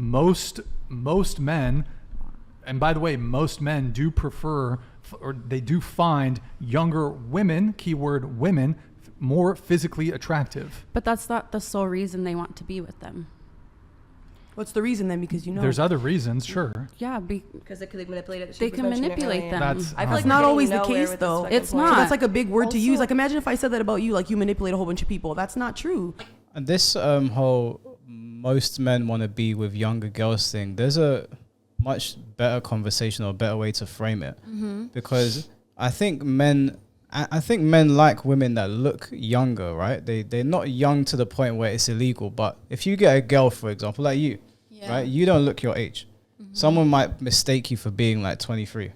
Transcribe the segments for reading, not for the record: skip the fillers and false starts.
most men, and by the way, most men do prefer, or they do find younger women, keyword women, more physically attractive. But that's not the sole reason they want to be with them. What's the reason then? Because there's other reasons, sure. Yeah, because they could manipulate it. They can manipulate them. I feel like not always the case, though. It's not. So that's like a big word to use. Like, imagine if I said that about you, like you manipulate a whole bunch of people. That's not true. And this whole most men want to be with younger girls thing, there's a much better conversation or better way to frame it. Because I think men like women that look younger, right? They're not young to the point where it's illegal. But if you get a girl, for example, like you, right? You don't look your age. Someone might mistake you for being like 23.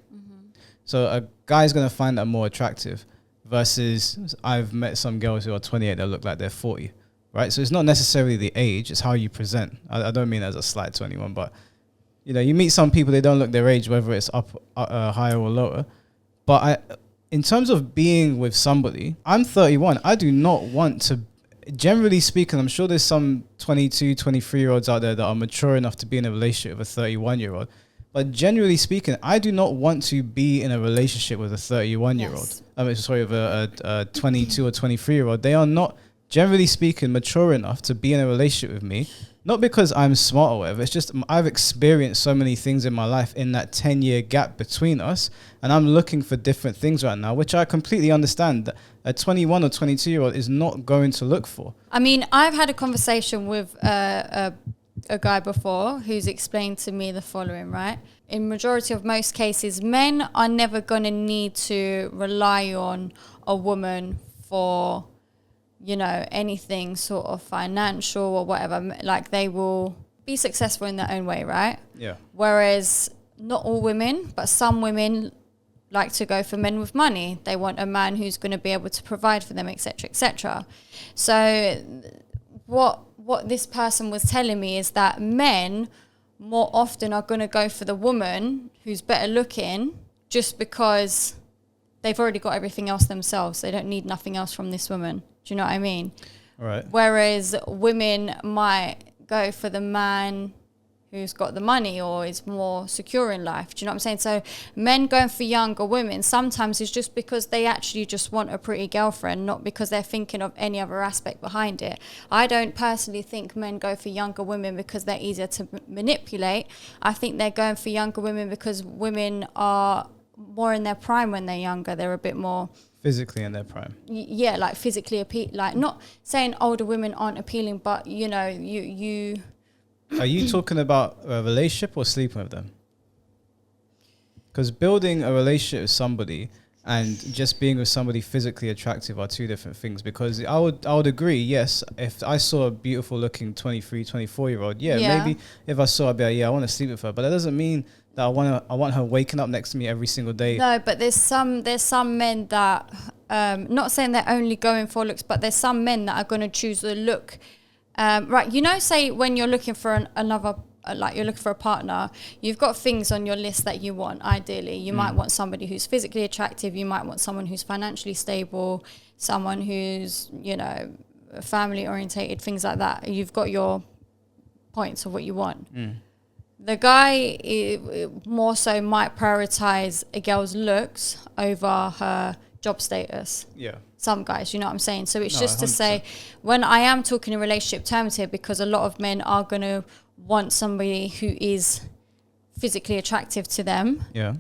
So a guy's going to find that more attractive versus I've met some girls who are 28 that look like they're 40, right? So it's not necessarily the age, it's how you present. I don't mean as a slight to anyone, but you know, you meet some people, they don't look their age, whether it's up, higher or lower. But in terms of being with somebody, I'm 31. I do not want to, generally speaking, I'm sure there's some 22, 23-year-olds out there that are mature enough to be in a relationship with a 31-year-old. But generally speaking, I do not want to be in a relationship with a 31-year-old. Yes. With a 22 or 23-year-old. They are not, generally speaking, mature enough to be in a relationship with me. Not because I'm smart or whatever. It's just I've experienced so many things in my life in that 10-year gap between us. And I'm looking for different things right now, which I completely understand that a 21 or 22-year-old is not going to look for. I mean, I've had a conversation with a guy before who's explained to me the following, right? In majority of most cases, men are never going to need to rely on a woman for, you know, anything sort of financial or whatever. Like, they will be successful in their own way, right? Yeah. Whereas not all women, but some women like to go for men with money. They want a man who's going to be able to provide for them, etc., etc. So what this person was telling me is that men more often are going to go for the woman who's better looking just because they've already got everything else themselves. They don't need nothing else from this woman. Do you know what I mean? All right. Whereas women might go for the man who's got the money or is more secure in life. Do you know what I'm saying? So men going for younger women sometimes is just because they actually just want a pretty girlfriend, not because they're thinking of any other aspect behind it. I don't personally think men go for younger women because they're easier to manipulate. I think they're going for younger women because women are more in their prime when they're younger. They're a bit more physically in their prime. Yeah, like physically appealing. Like, not saying older women aren't appealing, but you know, you Are you talking about a relationship or sleeping with them? Because building a relationship with somebody and just being with somebody physically attractive are two different things. Because I would agree, yes, if I saw a beautiful looking 23, 24-year-old, maybe if I saw her, I'd be like, I want to sleep with her. But that doesn't mean that I want her waking up next to me every single day. No, but there's some men that, not saying they're only going for looks, but there's some men that are going to choose the look. Right, you know, say when you're looking for you're looking for a partner, you've got things on your list that you want. Ideally, you might want somebody who's physically attractive. You might want someone who's financially stable, someone who's, you know, family orientated, things like that. You've got your points of what you want. The guy more so might prioritize a girl's looks over her job status. Yeah. Some guys, you know what I'm saying? So it's just 100%. To say, when I am talking in relationship terms here, because a lot of men are going to want somebody who is physically attractive to them. Yeah.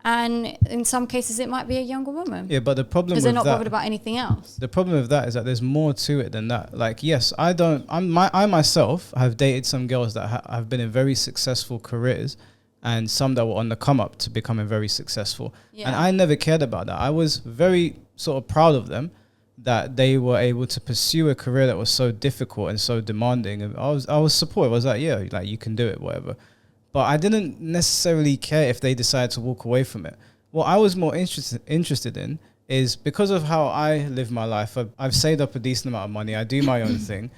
And in some cases, it might be a younger woman. Yeah, but the problem with that... Because they're not bothered about anything else. The problem with that is that there's more to it than that. Like, yes, I myself have dated some girls that have been in very successful careers and some that were on the come up to becoming very successful. Yeah. And I never cared about that. I was very sort of proud of them that they were able to pursue a career that was so difficult and so demanding. And I was supportive. I was like, yeah, like, you can do it, whatever. But I didn't necessarily care if they decided to walk away from it. What I was more interested in is, because of how I live my life, I've saved up a decent amount of money. I do my own thing.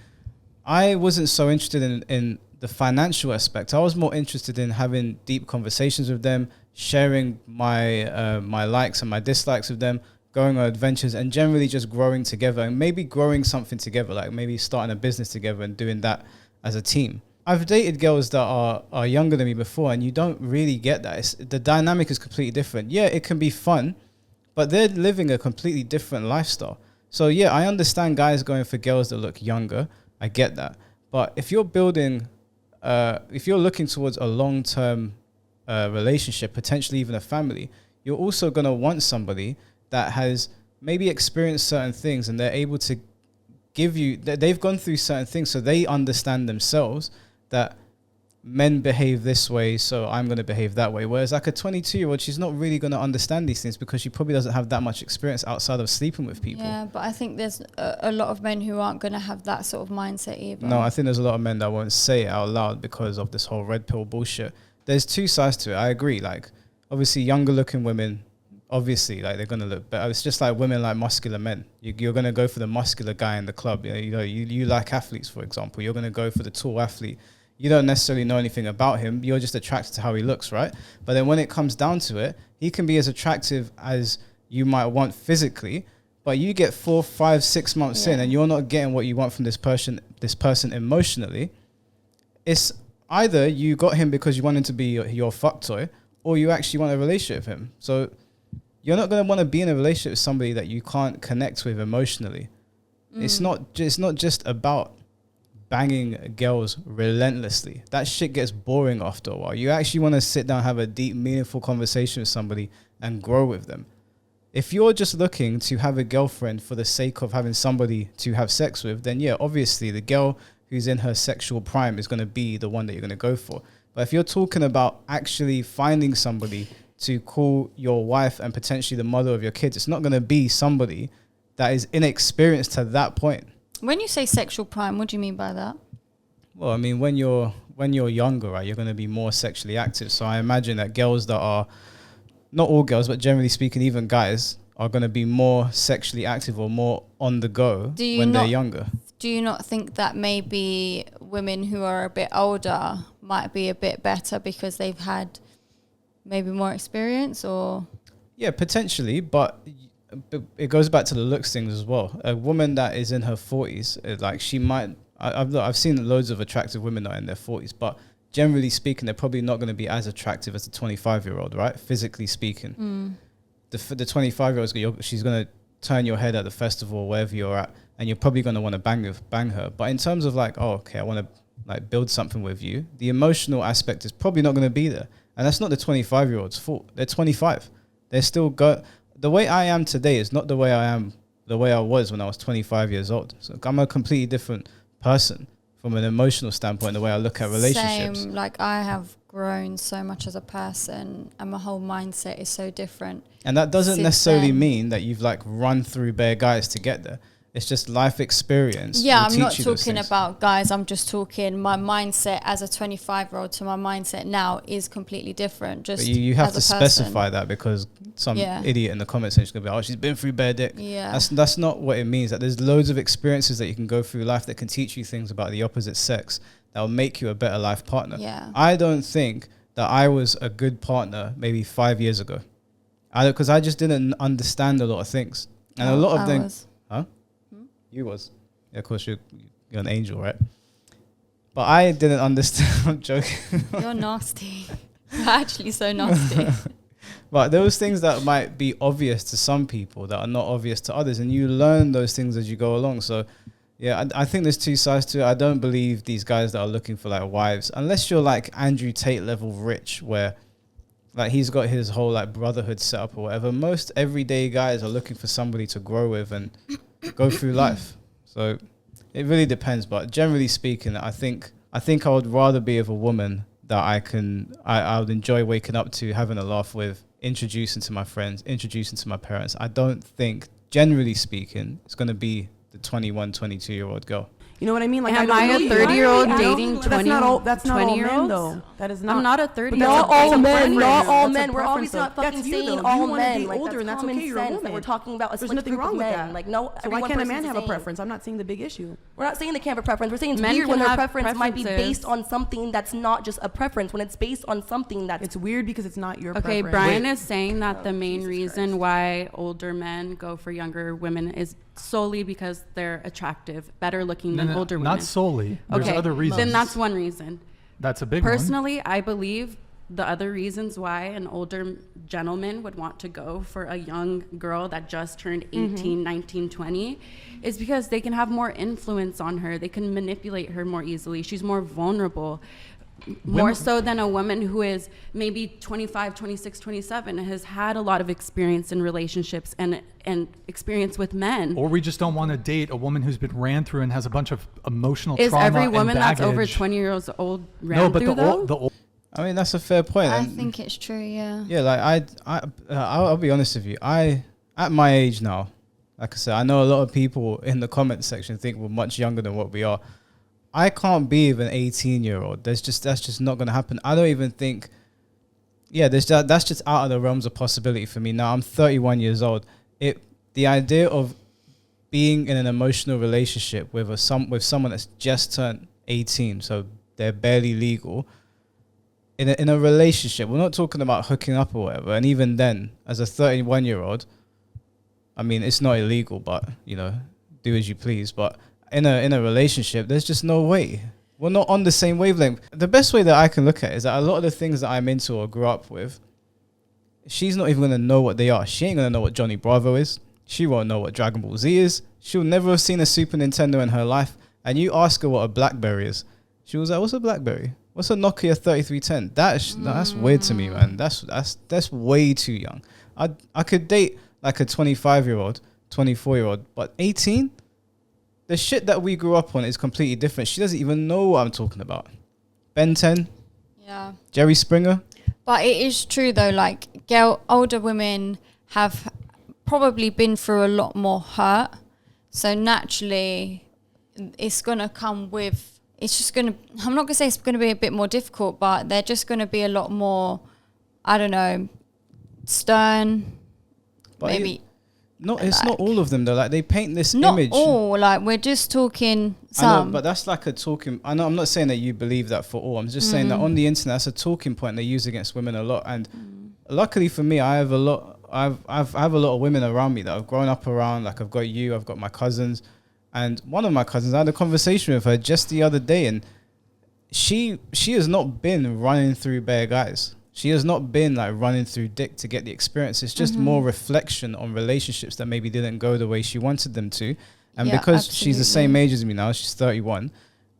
I wasn't so interested in the financial aspect. I was more interested in having deep conversations with them, sharing my my likes and my dislikes with them, going on adventures, and generally just growing together, and maybe growing something together, like maybe starting a business together and doing that as a team. I've dated girls that are younger than me before, and you don't really get that. The dynamic is completely different. Yeah, it can be fun, but they're living a completely different lifestyle. So yeah, I understand guys going for girls that look younger. I get that. But if you're building, if you're looking towards a long-term relationship, potentially even a family, you're also going to want somebody that has maybe experienced certain things and they're able to give you, they've gone through certain things, so they understand themselves that men behave this way, so I'm going to behave that way. Whereas like a 22-year-old, she's not really going to understand these things because she probably doesn't have that much experience outside of sleeping with people. Yeah, but I think there's a lot of men who aren't going to have that sort of mindset either. No, I think there's a lot of men that won't say it out loud because of this whole red pill bullshit. There's two sides to it. I agree. Like, obviously, younger looking women, obviously, like, they're going to look better. It's just like women like muscular men. You're going to go for the muscular guy in the club. You like athletes, for example. You're going to go for the tall athlete. You don't necessarily know anything about him. You're just attracted to how he looks, right? But then when it comes down to it, he can be as attractive as you might want physically, but you get 4, 5, 6 months in and you're not getting what you want from this person emotionally. It's either you got him because you want him to be your fuck toy, or you actually want a relationship with him. So you're not going to want to be in a relationship with somebody that you can't connect with emotionally. It's not just about banging girls relentlessly. That shit gets boring after a while. You actually want to sit down, have a deep, meaningful conversation with somebody and grow with them. If you're just looking to have a girlfriend for the sake of having somebody to have sex with, then yeah, obviously the girl who's in her sexual prime is going to be the one that you're going to go for. But if you're talking about actually finding somebody to call your wife and potentially the mother of your kids, it's not going to be somebody that is inexperienced to that point. When you say sexual prime, what do you mean by that? Well, I mean, when you're younger, right, you're going to be more sexually active. So I imagine that girls that are, not all girls, but generally speaking, even guys, are going to be more sexually active or more on the go when they're younger. Do you not think that maybe women who are a bit older might be a bit better because they've had maybe more experience, or? Yeah, potentially, but it goes back to the looks things as well. A woman that is in her 40s, like she might, I've seen loads of attractive women that are in their 40s, but generally speaking, they're probably not going to be as attractive as a 25-year-old, right? Physically speaking. The 25-year-old, she's going to turn your head at the festival, wherever you're at, and you're probably going to want to bang her. But in terms of like, oh, okay, I want to like build something with you, the emotional aspect is probably not going to be there. And that's not the 25-year-old's fault. They're 25. They're still the way I am today is not the way I was when I was 25 years old. So I'm a completely different person from an emotional standpoint, the way I look at relationships. Same, like I have grown so much as a person and my whole mindset is so different. And that doesn't necessarily mean that you've like run through bare guys to get there. It's just life experience. Yeah, I'm not talking about guys. I'm just talking my mindset as a 25-year-old to my mindset now is completely different. Just but you have to specify that because some idiot in the comment section is going to be, oh, she's been through bare dick. Yeah. That's not what it means. That there's loads of experiences that you can go through life that can teach you things about the opposite sex that will make you a better life partner. Yeah. I don't think that I was a good partner maybe 5 years ago. Because I just didn't understand a lot of things. And a lot of them... Huh? You was. Yeah, of course, you're an angel, right? But I didn't understand. I'm joking. You're nasty. You're actually so nasty. But those things that might be obvious to some people that are not obvious to others, and you learn those things as you go along. So, yeah, I think there's two sides to it. I don't believe these guys that are looking for like wives, unless you're like Andrew Tate level rich, where like he's got his whole like brotherhood set up or whatever. Most everyday guys are looking for somebody to grow with and go through life. So it really depends, but generally speaking, I think I would rather be with a woman that I would enjoy waking up to, having a laugh with, introducing to my friends, introducing to my parents. I don't think, generally speaking, it's going to be the 21, 22-year-old girl. You know what I mean? Like, am I a 30-year-old dating 20-year-olds? That's not all men, though. That is not. I'm not a 30-year-old. Not all men. Not all That's a men. We're preference, obviously not though. fucking That's you, saying though. all You wanna men. be Like, older, and that's that's common okay. You're a sense woman. that we're talking about a There's select nothing group of wrong with men. that. Like, no, So why every can't a one man person's have the a same. preference? I'm not seeing the big issue. We're not saying they can't have a preference. We're saying it's Men weird can when their have preference might be preferences. based on something that's not just a preference. When it's based on something that's It's weird because it's not your Okay, preference. Brian is saying that the main reason why older men go for younger women is solely because they're attractive, better looking No, than no, older women. not solely. There's Okay, other reasons. then that's one reason. That's a big one. Personally, I believe the other reasons why an older gentleman would want to go for a young girl that just turned 18, 19, 20 is because they can have more influence on her. They can manipulate her more easily. She's more vulnerable. More so than a woman who is maybe 25, 26, 27, has had a lot of experience in relationships and experience with men. Or we just don't want to date a woman who's been ran through and has a bunch of emotional Is trauma every and woman that's over baggage. 20 years old ran No, but through though? the old I mean, that's a fair point. I and think it's true. Yeah. yeah, like I'll be honest with you. At my age now, like I said, I know a lot of people in the comment section think we're much younger than what we are. I can't be with an 18-year-old. That's just not going to happen. I don't even think. Yeah, that's just out of the realms of possibility for me. Now I'm 31 years old. The idea of being in an emotional relationship with someone that's just turned 18, so they're barely legal. In a relationship, we're not talking about hooking up or whatever. And even then, as a 31-year-old, I mean, it's not illegal, but do as you please. But in a relationship, there's just no way. We're not on the same wavelength. The best way that I can look at it is that a lot of the things that I'm into or grew up with, she's not even gonna know what they are. She ain't gonna know what Johnny Bravo is. She won't know what Dragon Ball Z is. She'll never have seen a Super Nintendo in her life. And you ask her what a BlackBerry is, she was like, "What's a BlackBerry? What's a Nokia 3310?" That's weird to me, man. That's way too young. I could date like a 25-year-old, 24-year-old, but 18. The shit that we grew up on is completely different. She doesn't even know what I'm talking about. Ben 10, Yeah. Jerry Springer. But it is true though, like older women have probably been through a lot more hurt. So naturally it's gonna come with, I'm not gonna say it's gonna be a bit more difficult, but they're just gonna be a lot more, I don't know, stern, But maybe. No, it's not all of them though. Like they paint this Not image. all, like we're just talking I know, some. but that's like a talking. I know. I'm not saying that you believe that for all. I'm just saying that on the internet, that's a talking point they use against women a lot. And luckily for me, I have a lot. I have a lot of women around me that I've grown up around. Like I've got you. I've got my cousins, and one of my cousins, I had a conversation with her just the other day, and she has not been running through bare guys. She has not been like running through dick to get the experience. It's just more reflection on relationships that maybe didn't go the way she wanted them to. And Yeah, because she's the same absolutely. age as me now, she's 31.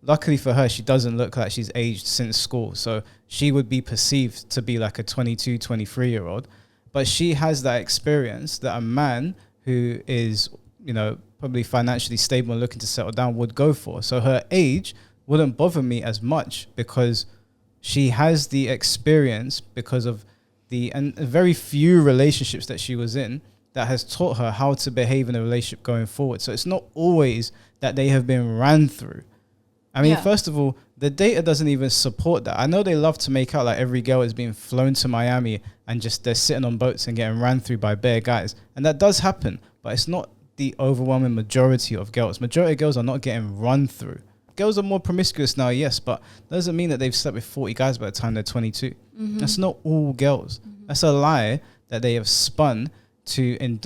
Luckily for her, she doesn't look like she's aged since school. So she would be perceived to be like a 22, 23-year-old. But she has that experience that a man who is, probably financially stable and looking to settle down would go for. So her age wouldn't bother me as much because she has the experience because of and very few relationships that she was in that has taught her how to behave in a relationship going forward. So it's not always that they have been ran through. I mean, Yeah. first of all, the data doesn't even support that. I know they love to make out like every girl is being flown to Miami and just they're sitting on boats and getting ran through by bare guys. And that does happen, but it's not the overwhelming majority of girls. Majority of girls are not getting run through. Girls are more promiscuous now, yes, but doesn't mean that they've slept with 40 guys by the time they're 22. That's not all girls. That's a lie that they have spun to,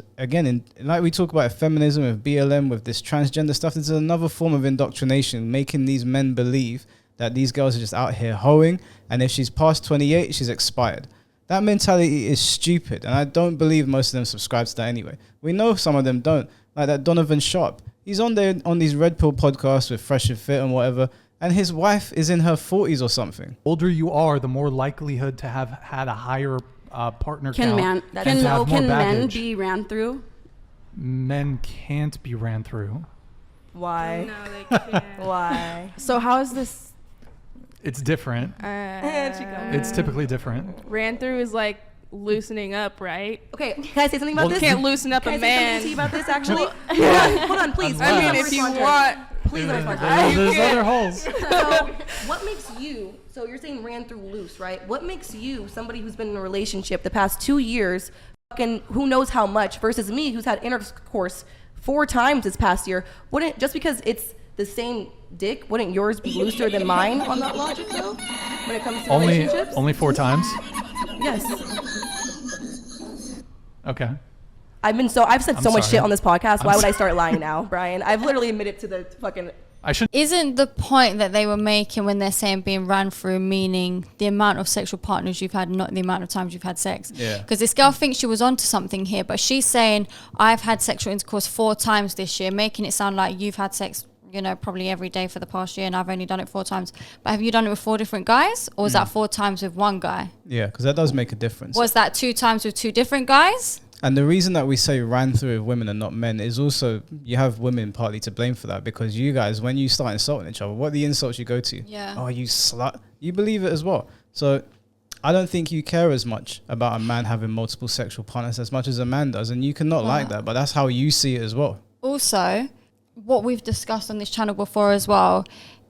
like we talk about feminism, with BLM, with this transgender stuff, this is another form of indoctrination, making these men believe that these girls are just out here hoeing, and if she's past 28, she's expired. That mentality is stupid, and I don't believe most of them subscribe to that anyway. We know some of them don't, like that Donovan Sharp. He's on there on these Red Pill podcasts with Fresh and Fit and whatever, and his wife is in her 40s or something. older you are, the more likelihood to have had a higher partner count. Can and to have more men baggage. be ran through? Men can't be ran through. Why? No, they can't. Why? So how is this? It's different. It's typically different. Ran through is like loosening up, right? Okay, can I say something about Well, this? You can't loosen up Can a I say something to you man. about this actually? Hold on, please. I mean, Please if you let me want, Please let me respond. There's other holes. So, what makes you, so you're saying ran through loose, right? What makes you, somebody who's been in a relationship the past 2 years, fucking who knows how much, versus me who's had intercourse 4 times this past year, wouldn't, just because it's the same dick, wouldn't yours be looser than mine on that logic though? When it comes to relationships? Only 4 times. Yes. Okay. I've said I'm so much sorry. shit on this podcast. Why I'm would I start lying now, Brian? I've literally admitted to the fucking. I shouldn't. Isn't the point that they were making when they're saying being ran through meaning the amount of sexual partners you've had, not the amount of times you've had sex? Yeah. Because this girl thinks she was onto something here, but she's saying, I've had sexual intercourse 4 times this year, making it sound like you've had sex, probably every day for the past year, and I've only done it 4 times. But have you done it with 4 different guys? Or was that 4 times with one guy? Yeah, because that does make a difference. Was that 2 times with 2 different guys? And the reason that we say ran through with women and not men is also you have women partly to blame for that, because you guys, when you start insulting each other, what are the insults you go to? Yeah. Oh, you slut. You believe it as well. So I don't think you care as much about a man having multiple sexual partners as much as a man does. And you cannot like that, but that's how you see it as well. Also, what we've discussed on this channel before as well,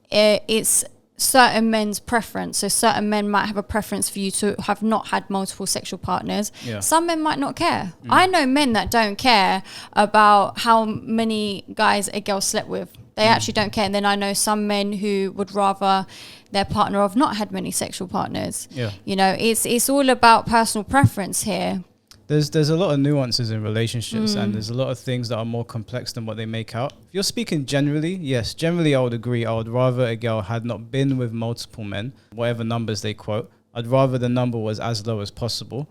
it's certain men's preference. So certain men might have a preference for you to have not had multiple sexual partners. Yeah. Some men might not care. I know men that don't care about how many guys a girl slept with. They actually don't care. And then I know some men who would rather their partner have not had many sexual partners. Yeah. It's all about personal preference here. There's a lot of nuances in relationships, and there's a lot of things that are more complex than what they make out. If you're speaking generally, yes, generally I would agree. I would rather a girl had not been with multiple men, whatever numbers they quote. I'd rather the number was as low as possible.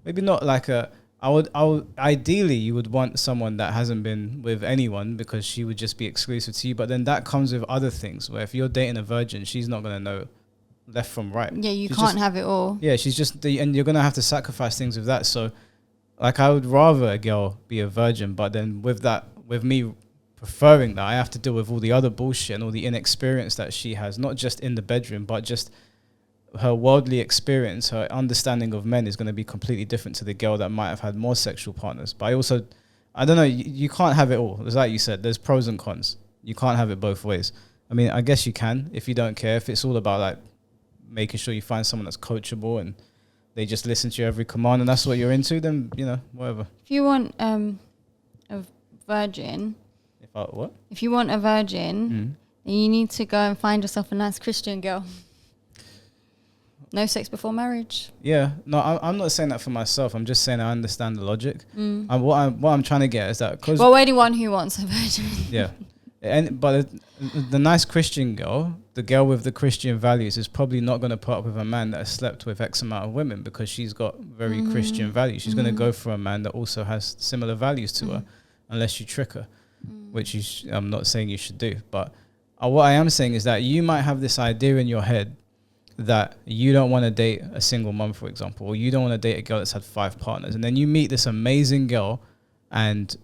Maybe not like I would ideally you would want someone that hasn't been with anyone, because she would just be exclusive to you. But then that comes with other things, where if you're dating a virgin, she's not going to know left from right. Yeah, you She's can't just- have it all. Yeah, she's just and you're going to have to sacrifice things with that. So like I would rather a girl be a virgin, but then with me preferring that, I have to deal with all the other bullshit and all the inexperience that she has, not just in the bedroom, but just her worldly experience, her understanding of men is going to be completely different to the girl that might have had more sexual partners. But I don't know, you can't have it all. As like you said, there's pros and cons. You can't have it both ways. I mean, I guess you can if you don't care, if it's all about like making sure you find someone that's coachable and they just listen to your every command and that's what you're into, then, whatever. If you want a virgin, What? then you need to go and find yourself a nice Christian girl. No sex before marriage. Yeah, no, I'm not saying that for myself. I'm just saying I understand the logic. What I'm trying to get is that because Well, anyone who wants a virgin. yeah, but the nice Christian girl, the girl with the Christian values, is probably not going to put up with a man that has slept with X amount of women, because she's got very Christian values. She's going to go for a man that also has similar values to her, unless you trick her, which I'm not saying you should do. But what I am saying is that you might have this idea in your head that you don't want to date a single mom, for example, or you don't want to date a girl that's had 5 partners, and then you meet this amazing girl, and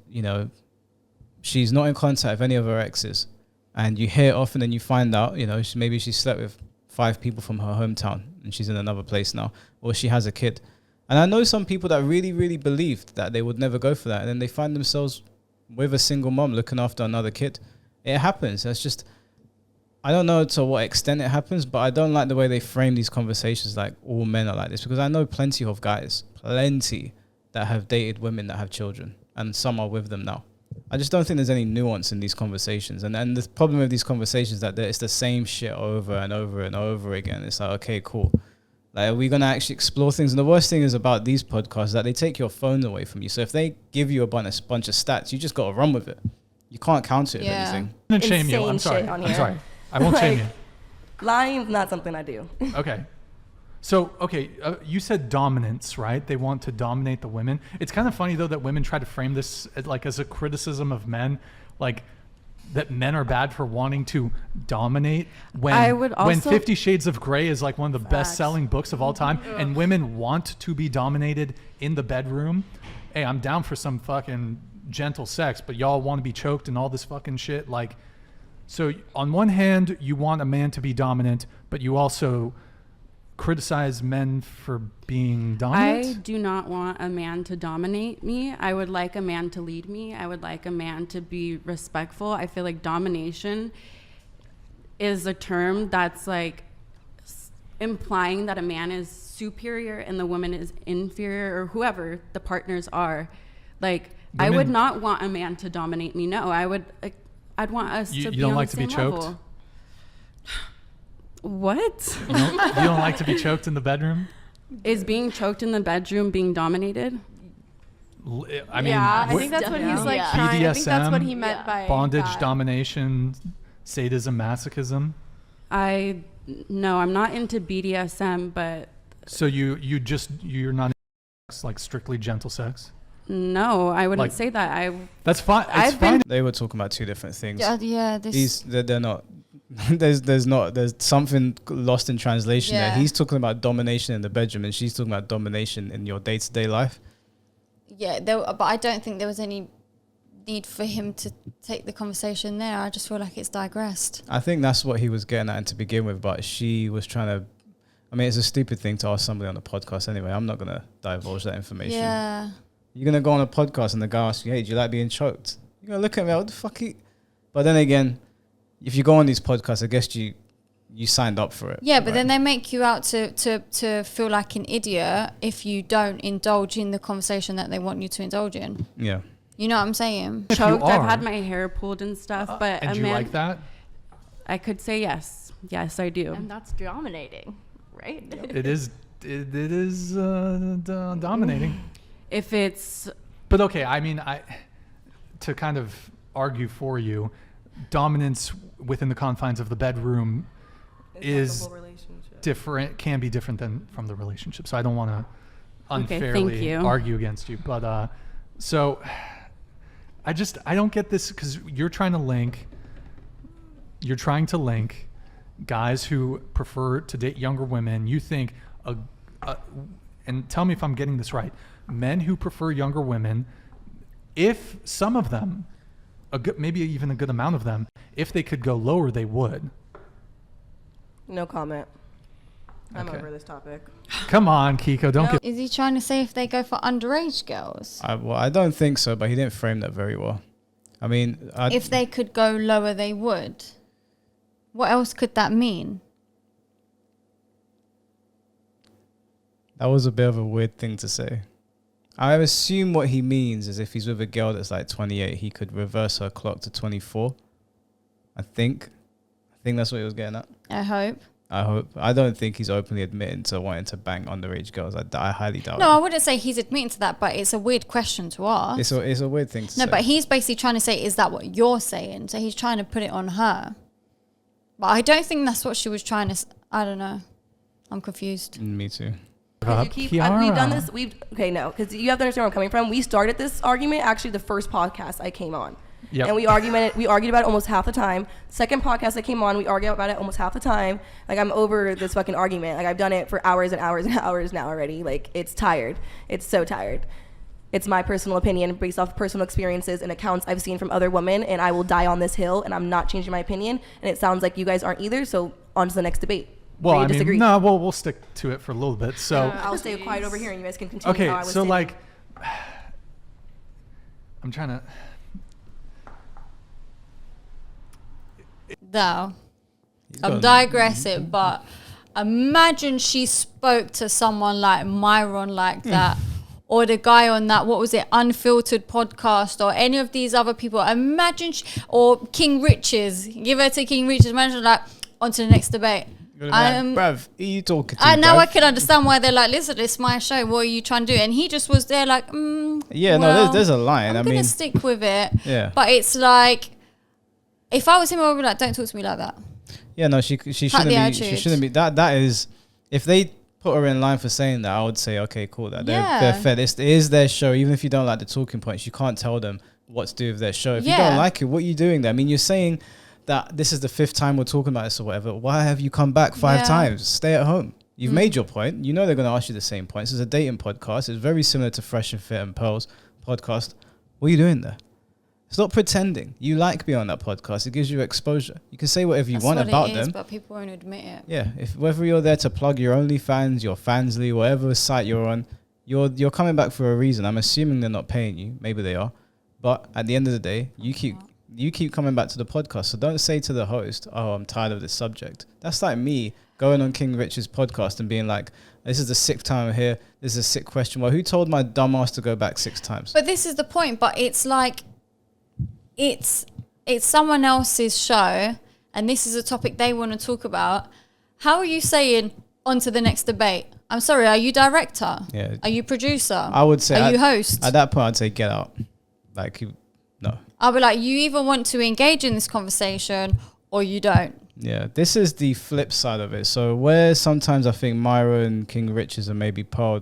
she's not in contact with any of her exes, and you hear often and you find out, maybe she slept with 5 people from her hometown and she's in another place now, or she has a kid. And I know some people that really, really believed that they would never go for that, and then they find themselves with a single mom looking after another kid. It happens. That's just, I don't know to what extent it happens, but I don't like the way they frame these conversations like all men are like this, because I know plenty of guys, that have dated women that have children, and some are with them now. I just don't think there's any nuance in these conversations. And the problem with these conversations is that it's the same shit over and over and over again. It's like, okay, cool. Like, are we going to actually explore things? And the worst thing is about these podcasts is that they take your phone away from you. So if they give you a bunch of stats, you just got to run with it. You can't counter it with anything. I'm gonna shame you. Insane I'm sorry. shit on I'm here. sorry. I won't shame Like, you. Lying is not something I do. Okay. So, you said dominance, right? They want to dominate the women. It's kind of funny, though, that women try to frame this as a criticism of men, like that men are bad for wanting to dominate when, I would when also- 50 Shades of Grey is like one of the best-selling books of all time, and women want to be dominated in the bedroom. Hey, I'm down for some fucking gentle sex, but y'all want to be choked and all this fucking shit. Like, so on one hand, you want a man to be dominant, but you also criticize men for being dominant? I do not want a man to dominate me. I would like a man to lead me. I would like a man to be respectful. I feel like domination is a term that's like implying that a man is superior and the woman is inferior, or whoever the partners are. Like, I would Women- not want a man to dominate me. No, I'd want us You to be don't on like the to be same choked? level. What? You don't like to be choked in the bedroom? Is being choked in the bedroom being dominated? I mean, yeah, I wh- think that's what he's like Yeah. trying. I think that's what he BDSM, meant by bondage, that. domination, sadism, masochism. No, I'm not into BDSM, but So you're not into like strictly gentle sex. no, I wouldn't Like- say that. That's fine. It's I've been- fine. They were talking about two different things. Yeah, this. They're not. There's something lost in translation there. Yeah. He's talking about domination in the bedroom, and she's talking about domination in your day-to-day life. Yeah, but I don't think there was any need for him to take the conversation there. I just feel like it's digressed. I think that's what he was getting at to begin with, but she was trying to. I mean, it's a stupid thing to ask somebody on the podcast anyway. I'm not gonna divulge that information. Yeah. You're gonna go on a podcast and the guy asks you, "Hey, do you like being choked?" You're gonna look at me, what the fuck? But then again, if you go on these podcasts, I guess you signed up for it. Yeah, but right? then they make you out to feel like an idiot if you don't indulge in the conversation that they want you to indulge in. Yeah. You know what I'm saying? If you choked. I've are, had my hair pulled and stuff, but and a you man, like that? I could say yes. Yes, I do. And that's dominating, right? It is. It is dominating. If it's But okay, I mean, to kind of argue for you, dominance within the confines of the bedroom is different, can be different than from the relationship. So I don't want to Okay, thank unfairly you. argue against you, but so I don't get this because you're trying to link guys who prefer to date younger women. You think and tell me if I'm getting this right. Men who prefer younger women, if some of them, maybe even a good amount of them, if they could go lower, they would. No comment. I'm Okay. over this topic. Come on, Kiko, don't get. Is he trying to say if they go for underage girls? I don't think so, but he didn't frame that very well. I mean, If they could go lower, they would. What else could that mean? that was a bit of a weird thing to say. I assume what he means is if he's with a girl that's like 28, he could reverse her clock to 24. I think that's what he was getting at. I hope. I hope. I don't think he's openly admitting to wanting to bang underage girls. I highly doubt No, I it. wouldn't say he's admitting to that, but it's a weird question to ask. It's a weird thing to No, say. but he's basically trying to say, is that what you're saying? So he's trying to put it on her. But I don't think that's what she was trying to. I don't know. I'm confused. Me too. We've done this. No, because you have to understand where I'm coming from. We started this argument actually the first podcast I came on. Yep. And we argued about it almost half the time. Second podcast I came on, we argued about it almost half the time. Like, I'm over this fucking argument. Like, I've done it for hours and hours and hours now already. Like, it's tired. It's so tired. It's my personal opinion based off personal experiences and accounts I've seen from other women, and I will die on this hill, and I'm not changing my opinion. And it sounds like you guys aren't either, so on to the next debate. Well, Agree, I mean, disagree? no, we'll stick to it for a little bit. So, I'll stay quiet over here, and you guys can continue okay, how I was so saying. like, I'm trying to. No. He's I'm got- digressing, but imagine she spoke to someone like Myron like that, or the guy on that, what was it, Unfiltered podcast, or any of these other people. Imagine, or King Riches. Give her to King Riches. Imagine, like, on to the next debate. You're like, bruv, who you talking to? Now I bruv? can understand why they're like, listen, it's my show. What are you trying to do? And he just was there like, Yeah, well, no, there's a line. I'm I gonna mean, stick with it. Yeah. But it's like, if I was him, I would be like, don't talk to me like that. yeah, no, she shouldn't the be. She attitude. shouldn't be. That is, if they put her in line for saying that, I would say, okay, cool. That Yeah. they're fair. It is their show. Even if you don't like the talking points, you can't tell them what to do with their show. If you Yeah. don't like it, what are you doing there? I mean, you're saying that this is the 5th time we're talking about this or whatever. Why have you come back 5 Yeah. times? Stay at home. You've made your point. You know they're going to ask you the same points. It's a dating podcast. It's very similar to Fresh and Fit and Pearls podcast. What are you doing there? Stop pretending. You like being on that podcast. It gives you exposure. You can say whatever you That's want what about it is, them. but people won't admit it. Yeah, if whether you're there to plug your OnlyFans, your Fansly, whatever site you're on, you're coming back for a reason. I'm assuming they're not paying you. Maybe they are, but at the end of the day, you keep coming back to the podcast. So don't say to the host, "Oh, I'm tired of this subject." That's like me going on King Rich's podcast and being like, "This is the 6th time I'm here. This is a sick question." Well, who told my dumb ass to go back 6 times? But this is the point. But it's like, it's someone else's show, and this is a topic they want to talk about. How are you saying on to the next debate? I'm sorry, are you director? Yeah. Are you producer? I would say Are you at- host? At that point, I'd say get out. Like, no. I'll be like, you either want to engage in this conversation or you don't. Yeah, this is the flip side of it. So where sometimes I think Myra and King Richards and maybe Pearl,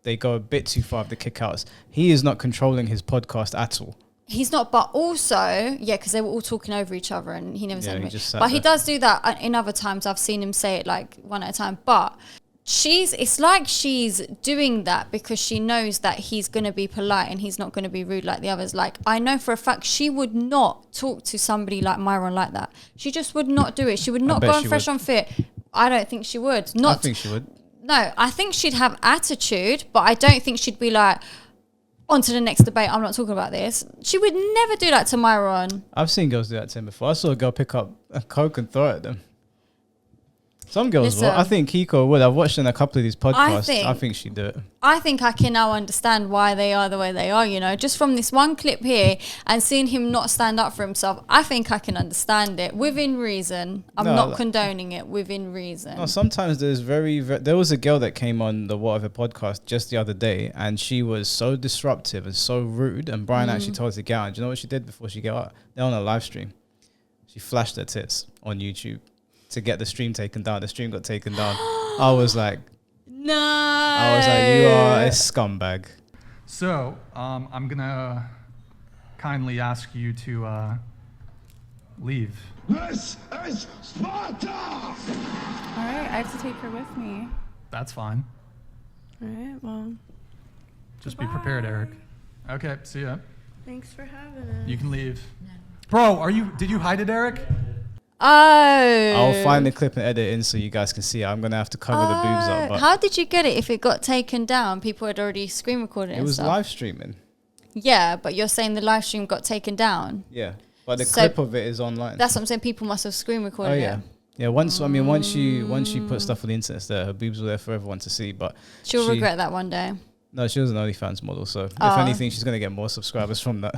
they go a bit too far with the kickouts. He is not controlling his podcast at all. He's not, but also, yeah, because they were all talking over each other and he never Yeah, said he anything. just sat But he there. does do that in other times. I've seen him say it like one at a time. But it's like she's doing that because she knows that he's going to be polite and he's not going to be rude like the others. Like, I know for a fact she would not talk to somebody like Myron like that. She just would not do it. She would not bet go on she Fresh would. on Fit. I don't think she would. I Not think she would. No, I think she'd have attitude, but I don't think she'd be like, on to the next debate, I'm not talking about this. She would never do that to Myron. I've seen girls do that to him before. I saw a girl pick up a Coke and throw it at them. Some girls will. Listen. I think Kiko would. I've watched in a couple of these podcasts. think- I think she'd do it. I think I can now understand why they are the way they are, you know, just from this one clip here and seeing him not stand up for himself. I think I can understand it within reason. I'm No, not like- condoning it within reason. No, sometimes there's there was a girl that came on the Whatever podcast just the other day, and she was so disruptive and so rude. And Brian actually told her to get out. And do you know what she did before she got out? They're on a live stream. She flashed her tits on YouTube to get the stream taken down. The stream got taken down. I was like, No. you are a scumbag. So I'm gonna kindly ask you to leave. This is Sparta! All right, I have to take her with me. That's fine. All right, well, Just be prepared, Eric. Okay, see ya. thanks for having us. You can leave. Bro, did you hide it, Eric? Oh. I'll find the clip and edit it in so you guys can see it. I'm gonna have to cover the boobs up, but How did you get it if it got taken down? People had already screen recorded it it and was stuff. live streaming. Yeah, but you're saying the live stream got taken down. Yeah, but the So- clip of it is online. That's what I'm saying. People must have screen recorded Oh yeah, it. yeah. Once you put stuff on the internet, it's there. Her boobs were there for everyone to see. But She'll she- regret that one day. No, she was an OnlyFans model, so if Oh. anything, she's gonna get more subscribers from that.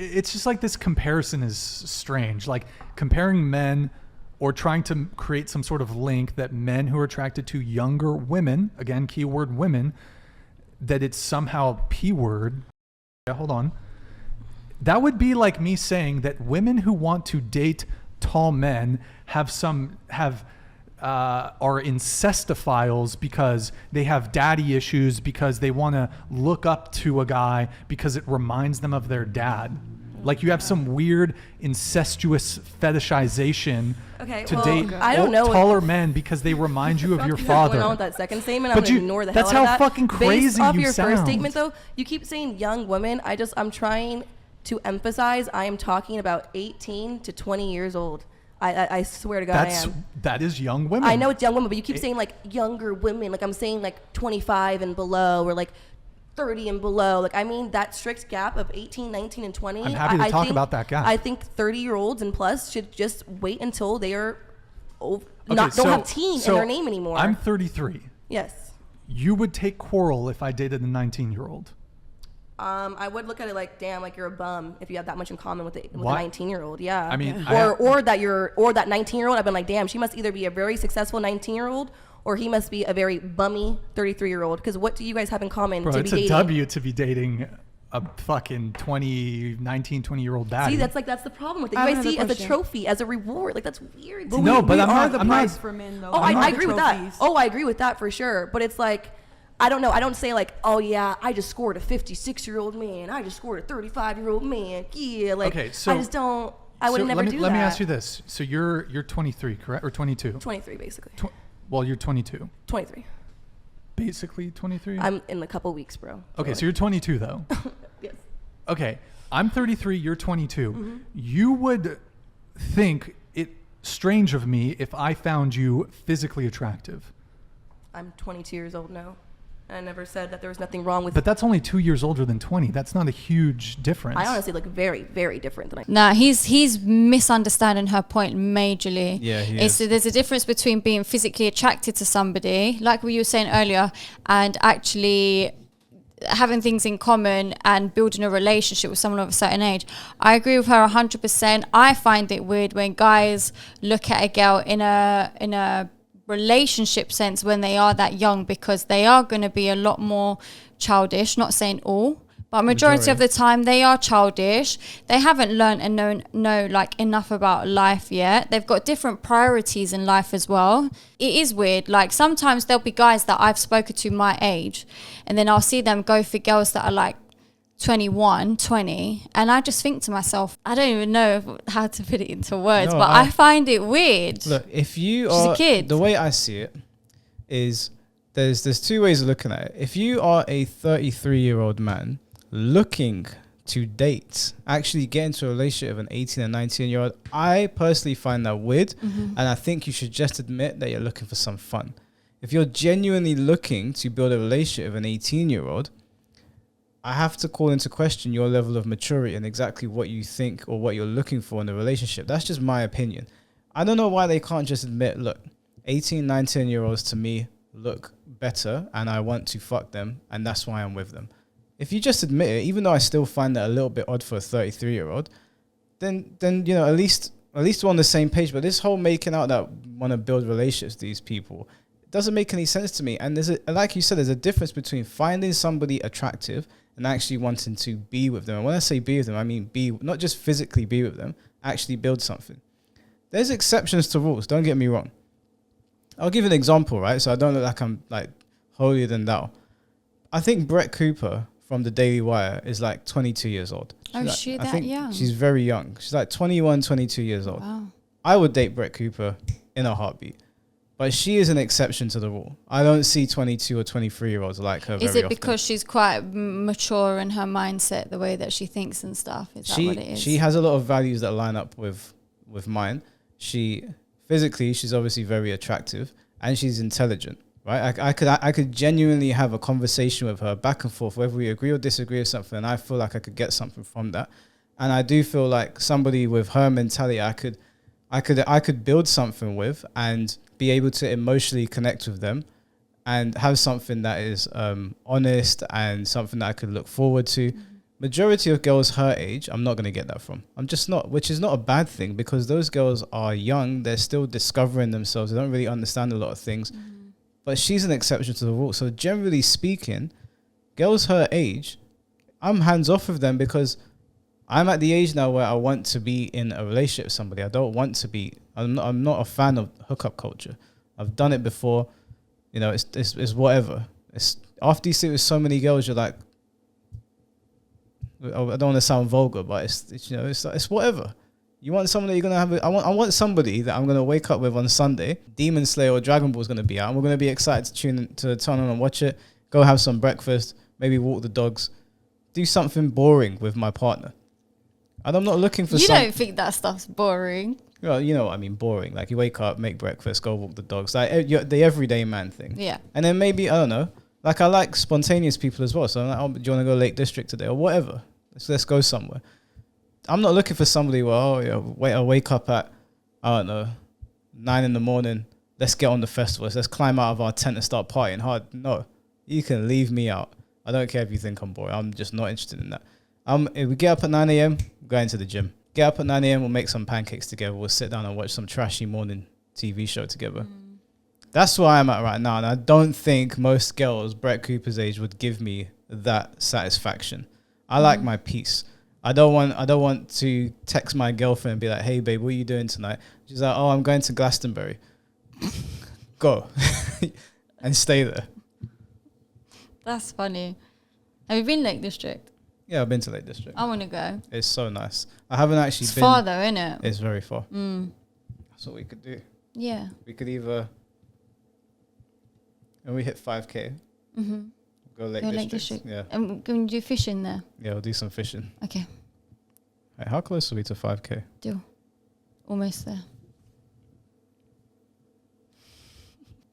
It's just like this comparison is strange. Like comparing men or trying to create some sort of link that men who are attracted to younger women, again, keyword women, that it's somehow P word. Yeah, hold on. That would be like me saying that women who want to date tall men are incestophiles because they have daddy issues, because they want to look up to a guy because it reminds them of their dad. Like you have some weird incestuous fetishization Okay, to well, date I don't know what taller men because they remind you of your Going father. on with that second statement, But I'm gonna you- ignore the that's hell out of how that. fucking Based crazy off you your sound. first statement, though, you keep saying young women. I'm trying to emphasize. I am talking about 18 to 20 years old. I swear to God, I am. That is young women. I know it's young women, but you keep saying like younger women. Like I'm saying like 25 and below, or like 30 and below. Like I mean that strict gap of 18, 19, and 20. I'm happy to I talk think- about that gap. I think 30-year-olds and plus should just wait until they are Okay, don't so- have teen so in their name anymore. I'm 33. Yes. You would take Coral if I dated a 19-year-old. I would look at it like, damn, like you're a bum if you have that much in common with a What? 19-year-old. Yeah. I mean, I or that 19-year-old. I've been like, damn, she must either be a very successful 19-year-old or he must be a very bummy 33-year-old. Because what do you guys have in common Bro, to it's be a dating? W to be dating a fucking 20-year-old baddie. See, that's the problem with it. You I have guys see it as another a question. trophy, as a reward. Like that's weird. to No, me. but we I'm are not- the I'm not- prize for men, though. Oh, I'm not I the agree with that. trophies. Oh, I agree with that for sure. But it's like, I don't know. I don't say like, oh yeah, I just scored a 56-year-old man. I just scored a 35-year-old man. Yeah, like Okay, so- I just don't. I would So never do that. Let me ask you this. So you're 23, correct? Or 22? 23 basically. Well, you're 22. 23. Basically 23? I'm in a couple weeks, bro. Okay, so you're 22 though. Yes. Okay, I'm 33, you're 22. Mm-hmm. You would think it strange of me if I found you physically attractive. I'm 22 years old now. I never said that there was nothing wrong with. But that's only 2 years older than 20. That's not a huge difference. I honestly look very, very different than I. Nah, he's misunderstanding her point majorly. Yeah, he is. There's a difference between being physically attracted to somebody, like what you were saying earlier, and actually having things in common and building a relationship with someone of a certain age. I agree with her 100%. I find it weird when guys look at a girl in a relationship sense when they are that young, because they are going to be a lot more childish, not saying all, but majority of the time they are childish. They haven't learned and know like enough about life yet. They've got different priorities in life as well. It is weird. Like sometimes there'll be guys that I've spoken to my age, and then I'll see them go for girls that are like 21, 20, and I just think to myself, I don't even know how to put it into words, but I find it weird. Look, if you She's are a kid. the way I see it is there's two ways of looking at it. If you are a 33-year-old man looking to date, actually get into a relationship with an 18 and 19-year-old, I personally find that weird, and I think you should just admit that you're looking for some fun. If you're genuinely looking to build a relationship with an 18-year-old, I have to call into question your level of maturity and exactly what you think or what you're looking for in a relationship. That's just my opinion. I don't know why they can't just admit, look, 18, 19-year-olds to me look better and I want to fuck them, and that's why I'm with them. If you just admit it, even though I still find that a little bit odd for a 33-year-old, then you know, at least we're on the same page. But this whole making out that want to build relationships with these people, it doesn't make any sense to me. And like you said, there's a difference between finding somebody attractive and actually wanting to be with them. And when I say be with them, I mean be, not just physically be with them, actually build something. There's exceptions to rules, don't get me wrong. I'll give an example, right? So I don't look like I'm like holier than thou. I think Brett Cooper from the Daily Wire is like 22 years old. Oh, like, she I that think young? She's very young. She's like 21, 22 years old. Wow. I would date Brett Cooper in a heartbeat. But she is an exception to the rule. I don't see 22 or 23-year-olds like her Is very it often. because she's quite mature in her mindset, the way that she thinks and stuff? Is that what it is? She has a lot of values that line up with mine. She physically, she's obviously very attractive, and she's intelligent, right? I could genuinely have a conversation with her back and forth, whether we agree or disagree with something, and I feel like I could get something from that. And I do feel like somebody with her mentality, I could build something with and be able to emotionally connect with them and have something that is honest and something that I could look forward to. Majority of girls her age, I'm not going to get that from. I'm just not, which is not a bad thing, because those girls are young. They're still discovering themselves. They don't really understand a lot of things. But she's an exception to the rule. So generally speaking, girls her age, I'm hands off with them, because I'm at the age now where I want to be in a relationship with somebody. I don't want to be, I'm not a fan of hookup culture. I've done it before. You know, it's whatever. It's after you see it with so many girls, you're like, I don't want to sound vulgar, but it's you know, it's whatever. You want somebody you're gonna have. I want somebody that I'm gonna wake up with on Sunday. Demon Slayer or Dragon Ball is gonna be out, and we're gonna be excited to turn on and watch it. Go have some breakfast, maybe walk the dogs, do something boring with my partner. And I'm not looking for. You don't think that stuff's boring? Well, you know what I mean, boring. Like you wake up, make breakfast, go walk the dogs. Like the everyday man thing. Yeah. And then maybe, I don't know. Like I like spontaneous people as well. So I'm like, oh, do you want to go Lake District today or whatever? Let's go somewhere. I'm not looking for somebody where, I wake up at, I don't know, 9 a.m. Let's get on the festival. Let's climb out of our tent and start partying hard. No, you can leave me out. I don't care if you think I'm boring. I'm just not interested in that. If we get up at 9 a.m., go into the gym. Get up at 9 a.m., we'll make some pancakes together. We'll sit down and watch some trashy morning TV show together. That's where I'm at right now. And I don't think most girls Brett Cooper's age would give me that satisfaction. I like my peace. I don't want to text my girlfriend and be like, hey, babe, what are you doing tonight? She's like, oh, I'm going to Glastonbury. Go. And stay there. That's funny. Have you been Lake District? Yeah, I've been to Lake District. I want to go. It's so nice. I haven't actually It's been. far though, isn't it? It's very far. That's what we could do. Yeah. We could either, when we hit 5K, go Lake District. Yeah. And can we do fishing there? Yeah, we'll do some fishing. Okay. Right, how close are we to 5K? Deal. Almost there.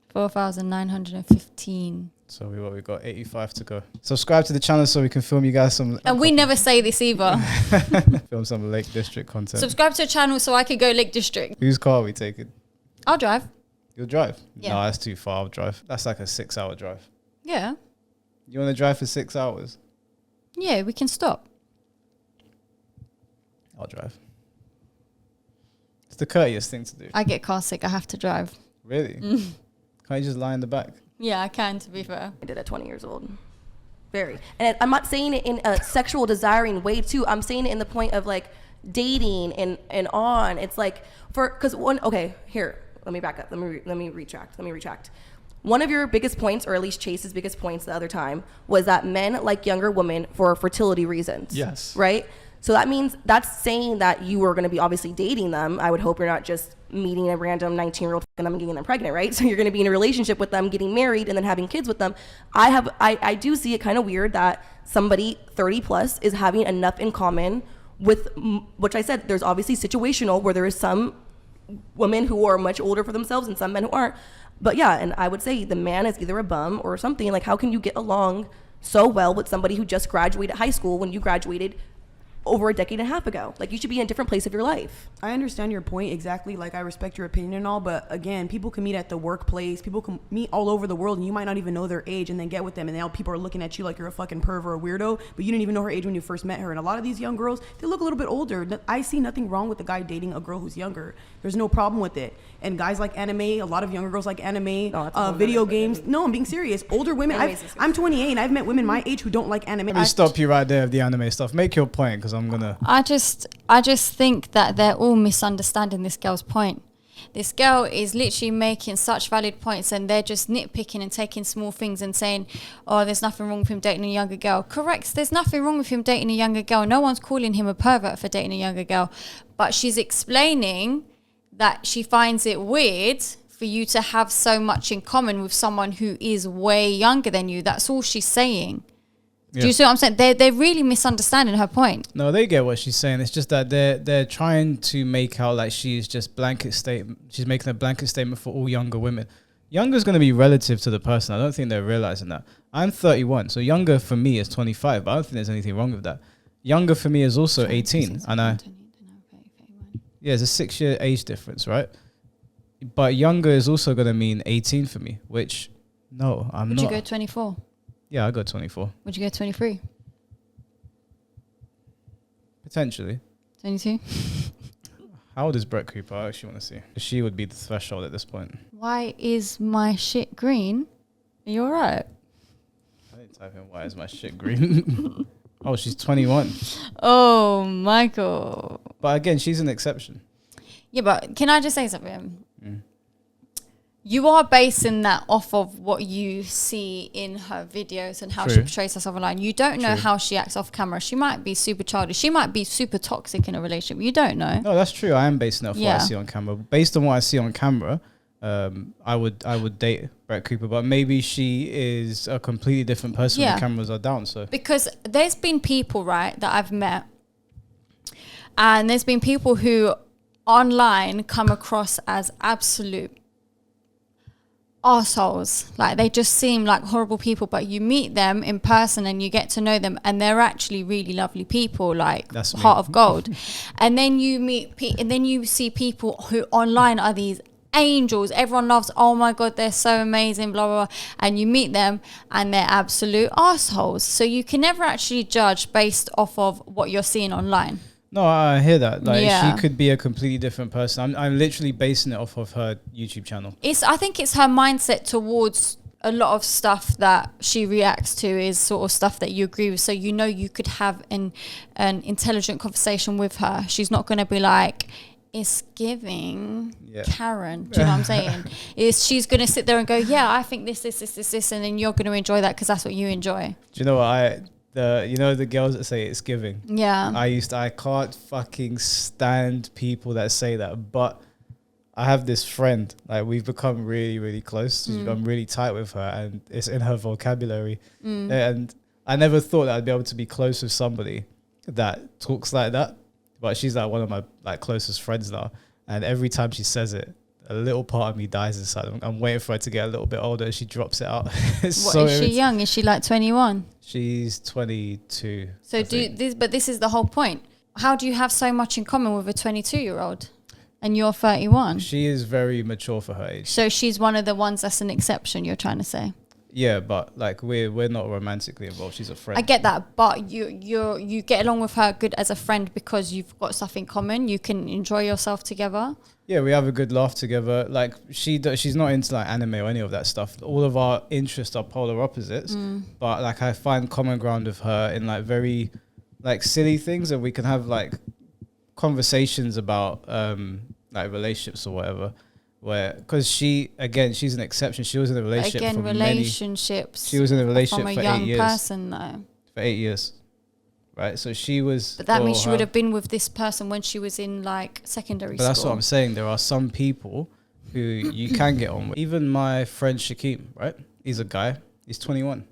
4,915. So we got 85 to go. Subscribe to the channel so we can film you guys some. And we never say this either. Film some Lake District content. Subscribe to the channel so I could go Lake District. Whose car are we taking? I'll drive. You'll drive? Yeah. No, that's too far. I'll drive. That's like a 6-hour drive. Yeah. You want to drive for 6 hours? Yeah, we can stop. I'll drive. It's the courteous thing to do. I get car sick. I have to drive. Really? Can't you just lie in the back? Yeah, I can, to be fair. I did at 20 years old. Very. And I'm not saying it in a sexual desiring way too. I'm saying it in the point of like dating and on. It's like because here, let me back up. Let me retract. One of your biggest points, or at least Chase's biggest points the other time, was that men like younger women for fertility reasons. Yes. Right? So that means that's saying that you are going to be obviously dating them. I would hope you're not just meeting a random 19-year-old and them and getting them pregnant, right? So you're going to be in a relationship with them, getting married, and then having kids with them. I do see it kind of weird that somebody 30 plus is having enough in common with, which I said, there's obviously situational where there is some women who are much older for themselves and some men who aren't. But yeah, and I would say the man is either a bum or something. Like, how can you get along so well with somebody who just graduated high school when you graduated over a decade and a half ago? Like, you should be in a different place of your life. I understand your point exactly. Like, I respect your opinion and all, but again, people can meet at the workplace. People can meet all over the world, and you might not even know their age, and then get with them, and now people are looking at you like you're a fucking perv or a weirdo, but you didn't even know her age when you first met her. And a lot of these young girls, they look a little bit older. I see nothing wrong with the guy dating a girl who's younger. There's no problem with it. And guys like anime. A lot of younger girls like anime, video games. No, I'm being serious. Older women. I'm 28, and I've met women my age who don't like anime. Let me stop you right there with the anime stuff. Make your point, because I'm gonna. I just think that they're all misunderstanding this girl's point. This girl is literally making such valid points, and they're just nitpicking and taking small things and saying, oh, there's nothing wrong with him dating a younger girl. Correct, there's nothing wrong with him dating a younger girl. No one's calling him a pervert for dating a younger girl. But she's explaining that she finds it weird for you to have so much in common with someone who is way younger than you. That's all she's saying. Yeah. Do you see what I'm saying? They're really misunderstanding her point. No, they get what she's saying. It's just that they're trying to make out like she's just blanket statement. She's making a blanket statement for all younger women. Younger is going to be relative to the person. I don't think they're realizing that. I'm 31, so younger for me is 25, but I don't think there's anything wrong with that. Younger for me is also 18, and there's a 6-year age difference, right? But younger is also going to mean 18 for me, which no, I'm not. Would you go 24? Yeah, I got 24. Would you go 23? Potentially. 22? How old is Brett Cooper? I actually want to see. She would be the threshold at this point. Why is my shit green? Are you alright? I didn't type in why is my shit green. Oh, she's 21. Oh, Michael. But again, she's an exception. Yeah, but can I just say something? You are basing that off of what you see in her videos and how she portrays herself online. You don't know how she acts off camera. She might be super childish. She might be super toxic in a relationship. You don't know. No, that's true. I am basing it off what I see on camera. Based on what I see on camera, I would date Brett Cooper, but maybe she is a completely different person when the cameras are down. So because there's been people, right, that I've met, and there's been people who online come across as absolute assholes. Like, they just seem like horrible people, but you meet them in person and you get to know them, and they're actually really lovely people, like heart of gold. And then you meet and then you see people who online are these angels. Everyone loves, oh my god, they're so amazing, blah blah blah. And you meet them and they're absolute assholes. So you can never actually judge based off of what you're seeing online. No, I hear that. Like, she could be a completely different person. I'm literally basing it off of her YouTube channel. I think it's her mindset towards a lot of stuff that she reacts to is sort of stuff that you agree with. So you know you could have an intelligent conversation with her. She's not going to be like, it's giving Karen. Do you know what I'm saying? She's going to sit there and go, yeah, I think this, and then you're going to enjoy that because that's what you enjoy. Do you know what the girls that say it's giving? Yeah. I can't fucking stand people that say that, but I have this friend, like, we've become really, really close. I'm really tight with her, and it's in her vocabulary. And I never thought that I'd be able to be close with somebody that talks like that, but she's like one of my like closest friends now. And every time she says it, a little part of me dies inside. I'm waiting for her to get a little bit older and she drops it out. Is she young? Is she like 21? She's 22. So this is the whole point. How do you have so much in common with a 22-year-old and you're 31? She is very mature for her age. So she's one of the ones that's an exception, you're trying to say? Yeah, but like we're not romantically involved. She's a friend. I get that, but you get along with her good as a friend because you've got stuff in common. You can enjoy yourself together. Yeah, we have a good laugh together. Like she's not into like anime or any of that stuff. All of our interests are polar opposites. But like I find common ground with her in like very like silly things, and we can have like conversations about like relationships or whatever. Where because she's an exception. She was in a relationship Again, for relationships. She was in a relationship from a for young 8 years. person though. For 8 years, right? So she was. But that for means she her- would have been with this person when she was in like secondary But school. that's what I'm saying. There are some people who you can get on with. Even my friend Shakeem, right? He's a guy. He's 21.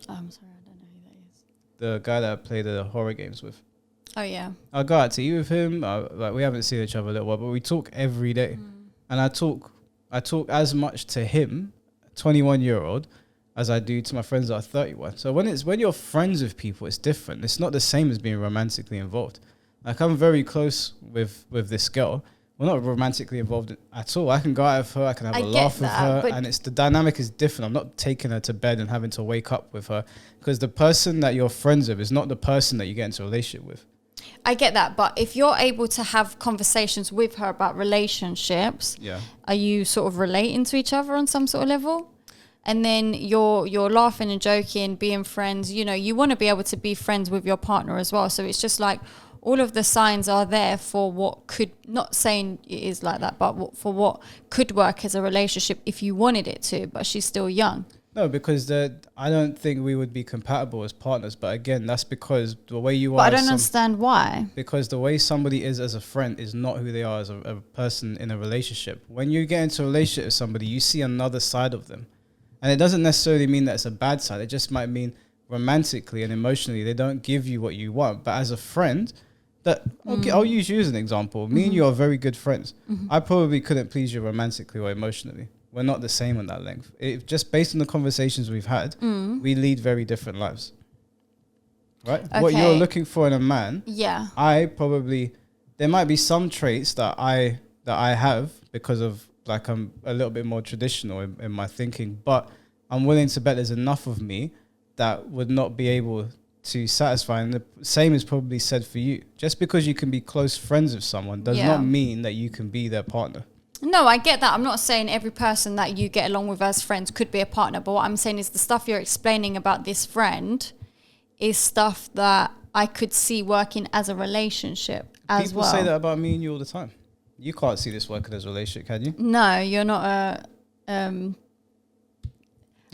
I'm sorry, I don't know who that is. The guy that I play the horror games with. Oh yeah. I go out to eat with him. Like we haven't seen each other a little while, but we talk every day. And I talk as much to him, 21-year-old, as I do to my friends that are 31. So when you're friends with people, it's different. It's not the same as being romantically involved. Like I'm very close with this girl. We're not romantically involved at all. I can go out with her. I can have I a get laugh with that, her, but and it's the dynamic is different. I'm not taking her to bed and having to wake up with her because the person that you're friends with is not the person that you get into a relationship with. I get that, but if you're able to have conversations with her about relationships, Yeah. are you sort of relating to each other on some sort of level? And then you're laughing and joking, being friends. You know, you want to be able to be friends with your partner as well. So it's just like all of the signs are there for what could, not saying it is like that, but for what could work as a relationship if you wanted it to. But she's still young. No, because I don't think we would be compatible as partners. But again, that's because the way you But are. I don't understand why. Because the way somebody is as a friend is not who they are as a person in a relationship. When you get into a relationship with somebody, you see another side of them. And it doesn't necessarily mean that it's a bad side. It just might mean romantically and emotionally, they don't give you what you want. But as a friend, I'll use you as an example. Me and you are very good friends. I probably couldn't please you romantically or emotionally. We're not the same on that length. Just based on the conversations we've had, we lead very different lives. Right? What you're Okay. looking for in a man, Yeah. there might be some traits that I have because of like I'm a little bit more traditional in my thinking, but I'm willing to bet there's enough of me that would not be able to satisfy. And the same is probably said for you. Just because you can be close friends with someone does Yeah. not mean that you can be their partner. No, I get that. I'm not saying every person that you get along with as friends could be a partner, but what I'm saying is the stuff you're explaining about this friend is stuff that I could see working as a relationship as People well. say that about me and you all the time. You can't see this working as a relationship, can you? No, you're not a. I'm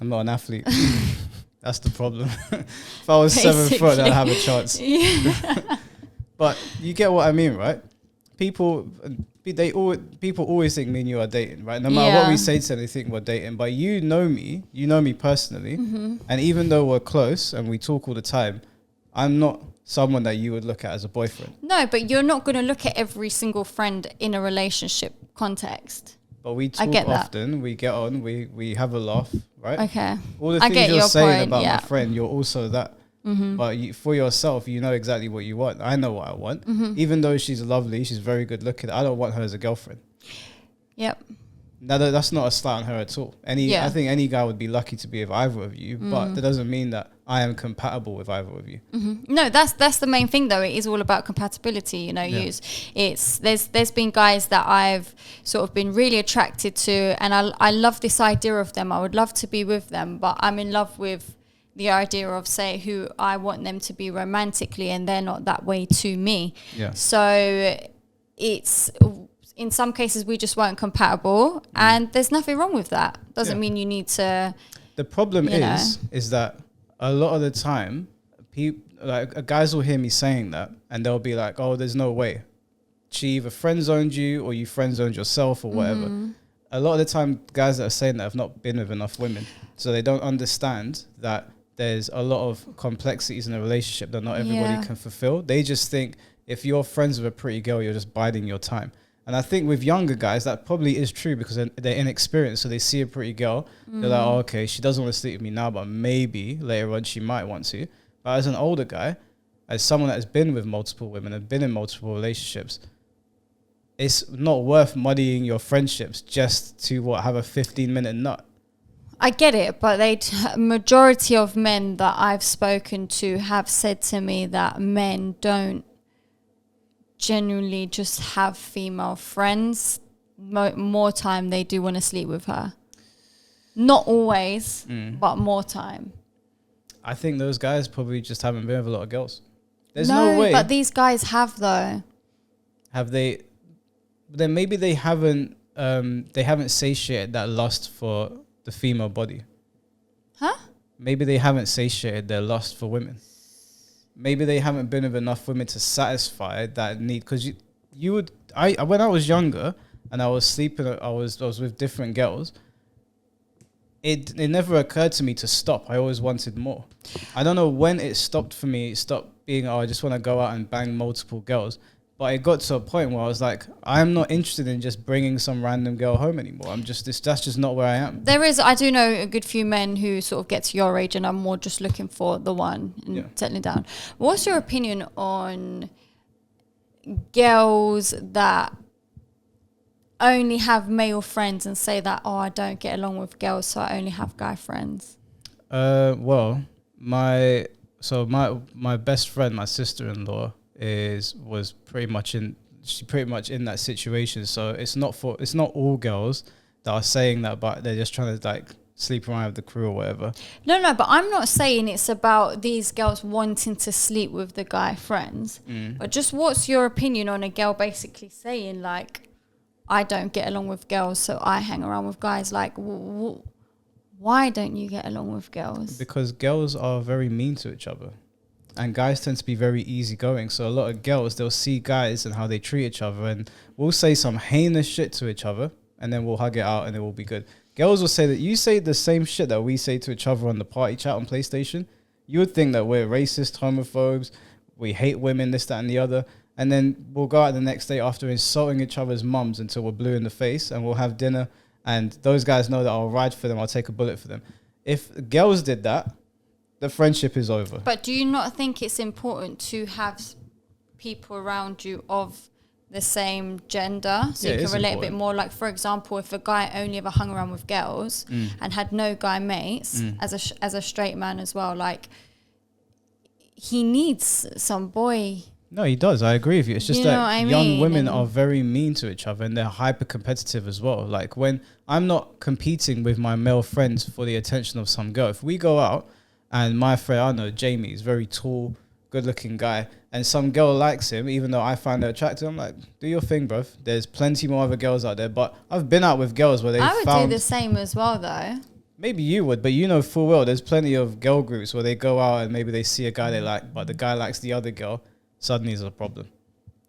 not an athlete. That's the problem. If I was 7 foot, I'd have a chance. But you get what I mean, right? People always think me and you are dating, right? No matter what we say to them, they think we're dating. But you know me personally, and even though we're close and we talk all the time, I'm not someone that you would look at as a boyfriend. No, but you're not going to look at every single friend in a relationship context. But we I talk get that. often, we get on, we have a laugh, right? Okay. All the I things get you're your saying point, about yeah. my friend, you're also that. But for yourself, you know exactly what you want. I know what I want. Even though she's lovely, she's very good looking, I don't want her as a girlfriend. Yep. Now, that's not a slight on her at all. I think any guy would be lucky to be with either of you, but that doesn't mean that I am compatible with either of you. No, that's the main thing though. It is all about compatibility, you know. Yeah. There's been guys that I've sort of been really attracted to, and I love this idea of them. I would love to be with them, but I'm in love with the idea of say who I want them to be romantically, and they're not that way to me. Yeah. So it's in some cases we just weren't compatible, and there's nothing wrong with that. Doesn't Yeah. mean you need to. The problem You know. is that a lot of the time, guys will hear me saying that, and they'll be like, "Oh, there's no way." She either friend zoned you, or you friend zoned yourself, or whatever. A lot of the time, guys that are saying that have not been with enough women, so they don't understand that there's a lot of complexities in a relationship that not everybody Yeah. can fulfill. They just think if you're friends with a pretty girl, you're just biding your time. And I think with younger guys, that probably is true because they're inexperienced. So they see a pretty girl, they're like, oh, okay, she doesn't want to sleep with me now, but maybe later on she might want to. But as an older guy, as someone that has been with multiple women and been in multiple relationships, it's not worth muddying your friendships just to have a 15-minute nut. I get it, but majority of men that I've spoken to have said to me that men don't genuinely just have female friends. More time they do want to sleep with her. Not always, but more time. I think those guys probably just haven't been with a lot of girls. There's no way. But these guys have though. Have they? Then maybe they haven't satiated that lust for the female body. Huh? Maybe they haven't satiated their lust for women. Maybe they haven't been with enough women to satisfy that need. Because you would, when I was younger and I was sleeping, I was with different girls. It never occurred to me to stop. I always wanted more. I don't know when it stopped for me. It stopped being, I just want to go out and bang multiple girls. But it got to a point where I was like, I'm not interested in just bringing some random girl home anymore. That's just not where I am. I do know a good few men who sort of get to your age and are more just looking for the one and settling down. What's your opinion on girls that only have male friends and say that, I don't get along with girls, so I only have guy friends? Well, my best friend, my sister-in-law, was pretty much in that situation. So it's not all girls that are saying that, but they're just trying to like sleep around with the crew or whatever. No, but I'm not saying it's about these girls wanting to sleep with the guy friends. But just what's your opinion on a girl basically saying like, I don't get along with girls, so I hang around with guys? Like, why don't you get along with girls? Because girls are very mean to each other. And guys tend to be very easygoing. So a lot of girls, they'll see guys and how they treat each other, and we'll say some heinous shit to each other, and then we'll hug it out and it will be good. Girls will say that you say the same shit that we say to each other on the party chat on PlayStation. You would think that we're racist, homophobes, we hate women, this, that, and the other. And then we'll go out the next day after insulting each other's mums until we're blue in the face, and we'll have dinner. And those guys know that I'll ride for them, I'll take a bullet for them. If girls did that, the friendship is over. But do you not think it's important to have people around you of the same gender so you can relate a bit more? Like, for example, if a guy only ever hung around with girls and had no guy mates, as a straight man as well, like, he needs some boy. No, he does. I agree with you. It's just that young women and are very mean to each other, and they're hyper competitive as well. Like, when I'm not competing with my male friends for the attention of some girl, if we go out and my friend, I know Jamie, is very tall, good looking guy, and some girl likes him, even though I find her attractive, I'm like, do your thing, bruv. There's plenty more other girls out there. But I've been out with girls where they I would do the same as well, though. Maybe you would, but you know full well there's plenty of girl groups where they go out and maybe they see a guy they like, but the guy likes the other girl. Suddenly there's a problem.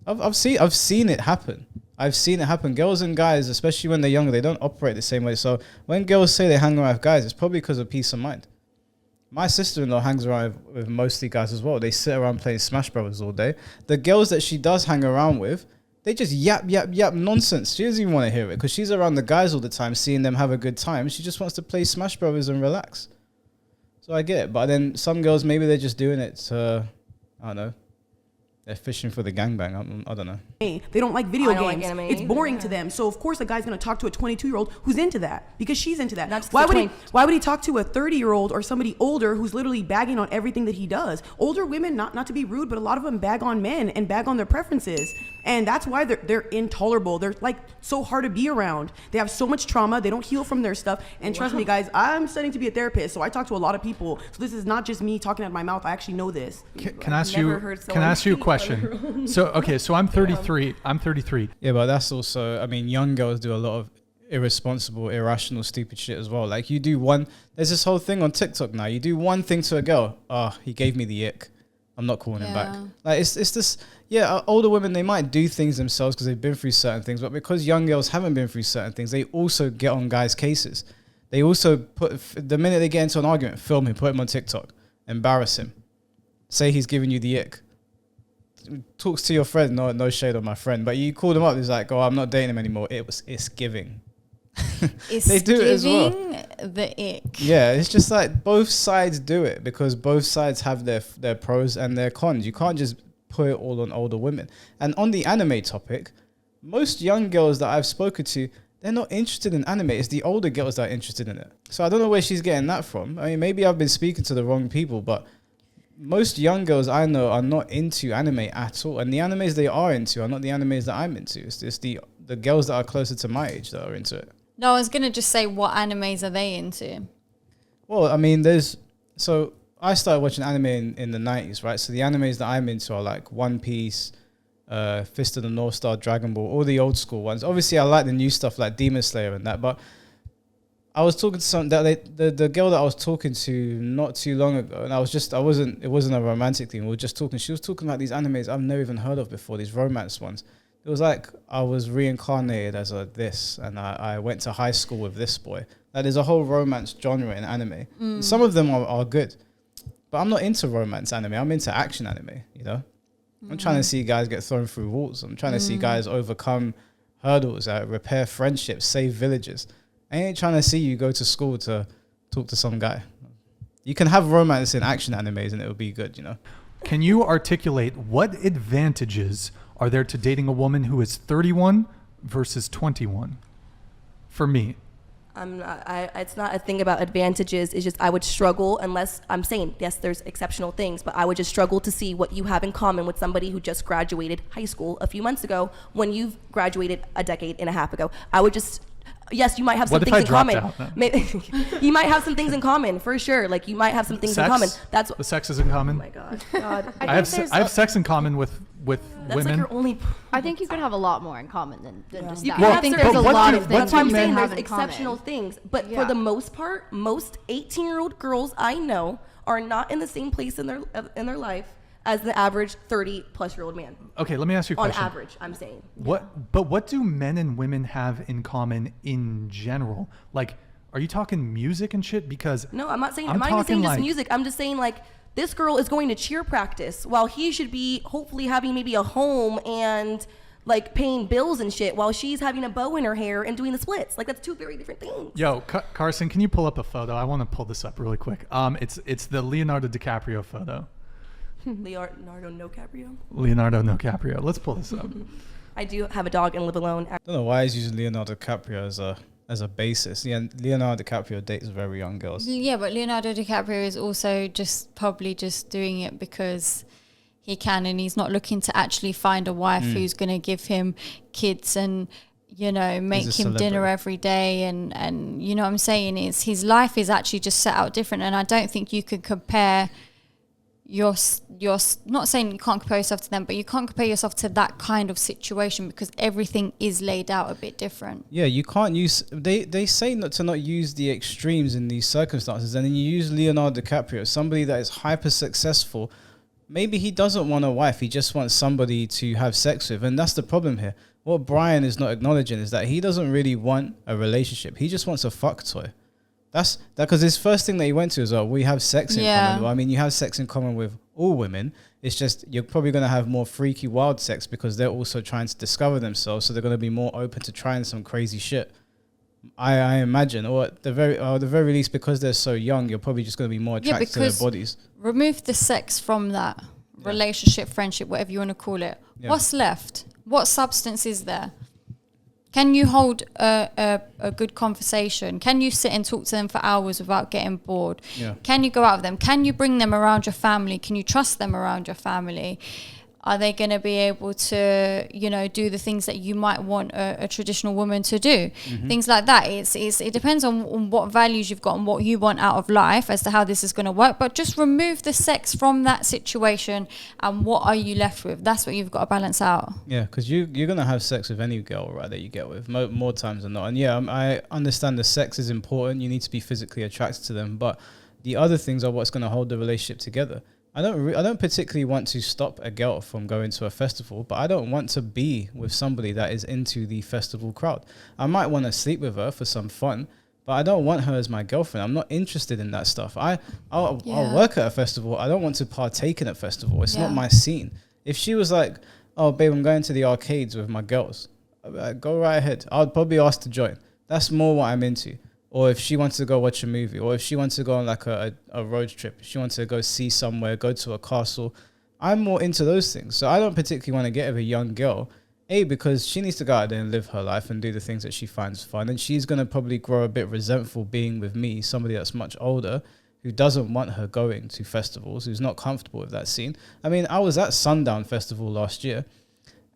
I've seen it happen. I've seen it happen. Girls and guys, especially when they're younger, they don't operate the same way. So when girls say they hang around with guys, it's probably because of peace of mind. My sister-in-law hangs around with mostly guys as well. They sit around playing Smash Brothers all day. The girls that she does hang around with, they just yap nonsense. She doesn't even want to hear it because she's around the guys all the time, seeing them have a good time. She just wants to play Smash Brothers and relax. So I get it. But then some girls, maybe they're just doing it to, I don't know, they're fishing for the gangbang. I don't know. They don't like video games. Like anime. It's boring to them. So of course a guy's gonna talk to a 22-year-old who's into that because she's into that. Not just Why the would he talk to a 30-year-old or somebody older who's literally bagging on everything that he does? Older women, not to be rude, but a lot of them bag on men and bag on their preferences. And that's why they're intolerable. They're like so hard to be around. They have so much trauma. They don't heal from their stuff. And trust me, guys, I'm studying to be a therapist, so I talk to a lot of people. So this is not just me talking out of my mouth. I actually know this. Can I ask you a question? So I'm 33. I'm 33. Yeah, but that's also, I mean, young girls do a lot of irresponsible, irrational, stupid shit as well. Like, there's this whole thing on TikTok now. You do one thing to a girl, he gave me the ick, I'm not calling him back. Like, it's this, older women, they might do things themselves because they've been through certain things, but because young girls haven't been through certain things, they also get on guys' cases. They also the minute they get into an argument, film him, put him on TikTok, embarrass him, say he's giving you the ick. Talks to your friend, no shade on my friend, but you called him up, he's like, I'm not dating him anymore. It's giving. They do it as well. The ick. Yeah, it's just like both sides do it because both sides have their pros and their cons. You can't just put it all on older women. And on the anime topic, most young girls that I've spoken to, they're not interested in anime. It's the older girls that are interested in it. So I don't know where she's getting that from. I mean, maybe I've been speaking to the wrong people, but most young girls I know are not into anime at all. And the animes they are into are not the animes that I'm into. It's just the girls that are closer to my age that are into it. No, I was gonna just say, what animes are they into? Well, I mean, so I started watching anime in the 90s, right? So the animes that I'm into are like One Piece, Fist of the North Star, Dragon Ball, all the old school ones. Obviously, I like the new stuff like Demon Slayer and that, but I was talking to the girl that I was talking to not too long ago, and it wasn't a romantic thing. We were just talking. She was talking about these animes I've never even heard of before, these romance ones. It was like I was reincarnated as this, and I went to high school with this boy. Like, there's a whole romance genre in anime. Some of them are good, but I'm not into romance anime. I'm into action anime, you know? I'm trying to see guys get thrown through walls. I'm trying to see guys overcome hurdles, repair friendships, save villages. I ain't trying to see you go to school to talk to some guy. You can have romance in action animes and it'll be good, you know? Can you articulate what advantages are there to dating a woman who is 31 versus 21? For me. It's not a thing about advantages. It's just I would struggle unless I'm saying, yes, there's exceptional things, but I would just struggle to see what you have in common with somebody who just graduated high school a few months ago when you've graduated a decade and a half ago. I would just, yes, you might have some things in common. Maybe, you might have some things in common for sure. Like you might have some things in common. That's the sex is in common. Oh my God. I have sex in common with That's women. like your only. I think you can have a lot more in common than just You that. can Well, I have think certain- there's a but lot what of do- things That's why I'm you saying can there's have in exceptional common. things. But Yeah. for the most part, most 18-year-old girls I know are not in the same place in their life as the average 30-plus-year-old man. Okay, let me ask you a On question. average, I'm saying. What do men and women have in common in general? Like, are you talking music and shit? Because No, I'm not saying. I'm I'm not even saying talking just like- music. I'm just saying like this girl is going to cheer practice while he should be hopefully having maybe a home and like paying bills and shit while she's having a bow in her hair and doing the splits. Like that's two very different things. Yo, Carson, can you pull up a photo? I want to pull this up really quick. It's the Leonardo DiCaprio photo. Leonardo DiCaprio. Leonardo DiCaprio. Let's pull this up. I do have a dog and live alone. I don't know why he's using Leonardo DiCaprio as a basis. Yeah, Leonardo DiCaprio dates very young girls. Yeah, but Leonardo DiCaprio is also probably just doing it because he can, and he's not looking to actually find a wife who's going to give him kids and, you know, make He's a him dinner celebrity. every day. And you know what I'm saying? Is his life is actually just set out different. And I don't think you could compare your not saying you can't compare yourself to them, but you can't compare yourself to that kind of situation because everything is laid out a bit different. Yeah, you can't use. They say not to not use the extremes in these circumstances, and then you use Leonardo DiCaprio, somebody that is hyper successful. Maybe he doesn't want a wife; he just wants somebody to have sex with, and that's the problem here. What Brian is not acknowledging is that he doesn't really want a relationship; he just wants a fuck toy. That's that because his first thing that he went to is, oh, we have sex in common. Well, I mean, you have sex in common with all women. It's just you're probably going to have more freaky, wild sex because they're also trying to discover themselves. So they're going to be more open to trying some crazy shit. I imagine, or at the very least, because they're so young, you're probably just going to be more attracted to their bodies. Remove the sex from that relationship, friendship, whatever you want to call it. Yeah. What's left? What substance is there? Can you hold a good conversation? Can you sit and talk to them for hours without getting bored? Yeah. Can you go out with them? Can you bring them around your family? Can you trust them around your family? Are they going to be able to, you know, do the things that you might want a traditional woman to do? Things like that. It depends on what values you've got and what you want out of life as to how this is going to work. But just remove the sex from that situation, and what are you left with? That's what you've got to balance out. Yeah, because you're going to have sex with any girl, right, that you get with, more times than not. And yeah, I understand the sex is important. You need to be physically attracted to them. But the other things are what's going to hold the relationship together. I don't particularly want to stop a girl from going to a festival, but I don't want to be with somebody that is into the festival crowd. I might want to sleep with her for some fun, but I don't want her as my girlfriend. I'm not interested in that stuff. I'll work at a festival. I don't want to partake in a festival. It's not my scene. If she was like, oh, babe, I'm going to the arcades with my girls, go right ahead. I'd probably ask to join. That's more what I'm into. Or if she wants to go watch a movie, or if she wants to go on like a road trip, if she wants to go see somewhere, go to a castle, I'm more into those things. So I don't particularly want to get with a young girl Because she needs to go out there and live her life and do the things that she finds fun. And she's going to probably grow a bit resentful being with me, somebody that's much older, who doesn't want her going to festivals, who's not comfortable with that scene. I mean, I was at Sundown Festival last year,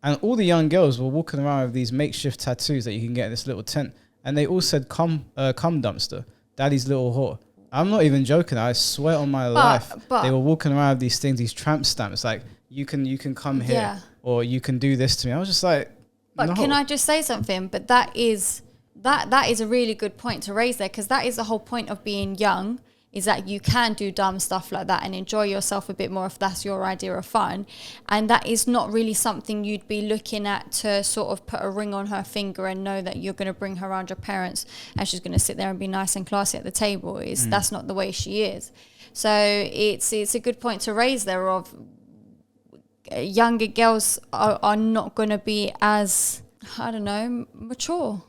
and all the young girls were walking around with these makeshift tattoos that you can get in this little tent. And they all said, cum dumpster, daddy's little whore. I'm not even joking. I swear on my life. They were walking around with these things, these tramp stamps, like, you can come here, or you can do this to me. I was just like, but no. can I just say something? But that is a really good point to raise there, because that is the whole point of being young, is that you can do dumb stuff like that and enjoy yourself a bit more if that's your idea of fun. And that is not really something you'd be looking at to sort of put a ring on her finger and know that you're going to bring her around your parents and she's going to sit there and be nice and classy at the table. That's not the way she is. So it's a good point to raise there of younger girls are not going to be as, I don't know, mature.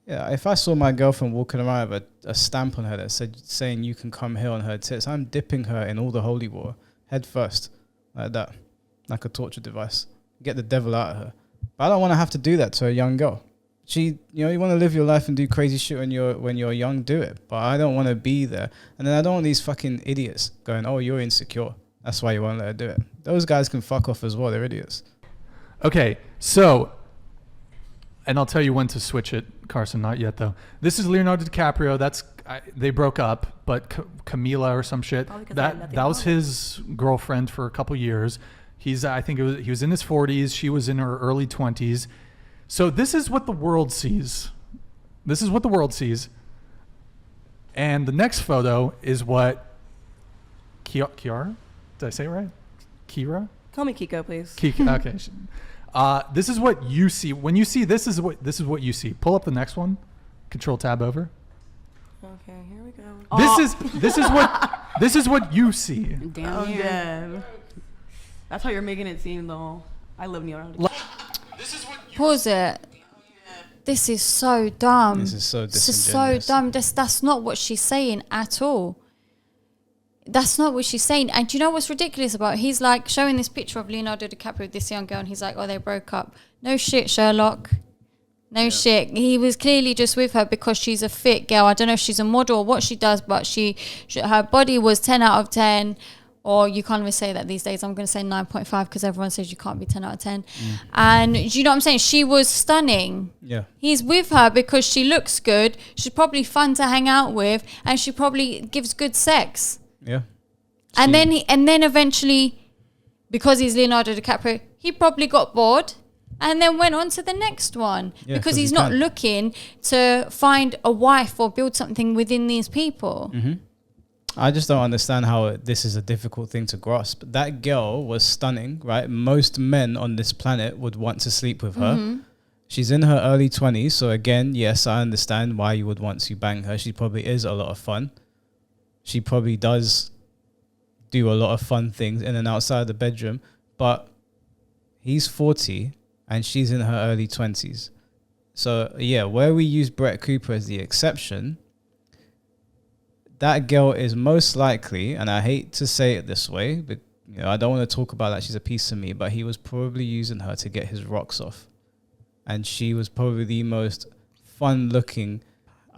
Yeah, if I saw my girlfriend walking around with a stamp on her that saying you can come here on her tits, I'm dipping her in all the holy water, head first, like that, like a torture device. Get the devil out of her. But I don't want to have to do that to a young girl. You want to live your life and do crazy shit when you're young, do it. But I don't want to be there. And then I don't want these fucking idiots going, oh, you're insecure. That's why you won't let her do it. Those guys can fuck off as well. They're idiots. Okay, so, and I'll tell you when to switch it, Carson. Not yet, though. This is Leonardo DiCaprio. They broke up, but Camila or some shit. That was his girlfriend for a couple years. He was in his 40s. She was in her early 20s. So this is what the world sees. And the next photo is what Kiara? Did I say it right? Kira? Call me Kiko, please. Kiko. Okay. This is what you see. When you see this is what you see. Pull up the next one. Control tab over. Okay, here we go. This is what you see. Damn. Damn. That's how you're making it seem, though. I love Leonardo. Pause it. This is so dumb. This is so This is so dumb. That's not what she's saying at all. That's not what she's saying. And do you know what's ridiculous about it? He's like showing this picture of Leonardo DiCaprio with this young girl, and he's like, oh, they broke up. No shit, Sherlock. No shit. He was clearly just with her because she's a fit girl. I don't know if she's a model or what she does, but her body was 10 out of 10. Or you can't even say that these days. I'm going to say 9.5 because everyone says you can't be 10 out of 10. And do you know what I'm saying? She was stunning. Yeah. He's with her because she looks good. She's probably fun to hang out with, and she probably gives good sex. Yeah. And then eventually, because he's Leonardo DiCaprio, he probably got bored and then went on to the next one, because he's not looking to find a wife or build something within these people. Mm-hmm. I just don't understand how this is a difficult thing to grasp. That girl was stunning, right? Most men on this planet would want to sleep with her. Mm-hmm. She's in her early 20s. So again, yes, I understand why you would want to bang her. She probably is a lot of fun. She probably does do a lot of fun things in and outside the bedroom. But he's 40 and she's in her early 20s. So yeah, where we use Brett Cooper as the exception, that girl is most likely, and I hate to say it this way, but I don't want to talk about that she's a piece of me, but he was probably using her to get his rocks off. And she was probably the most fun-looking,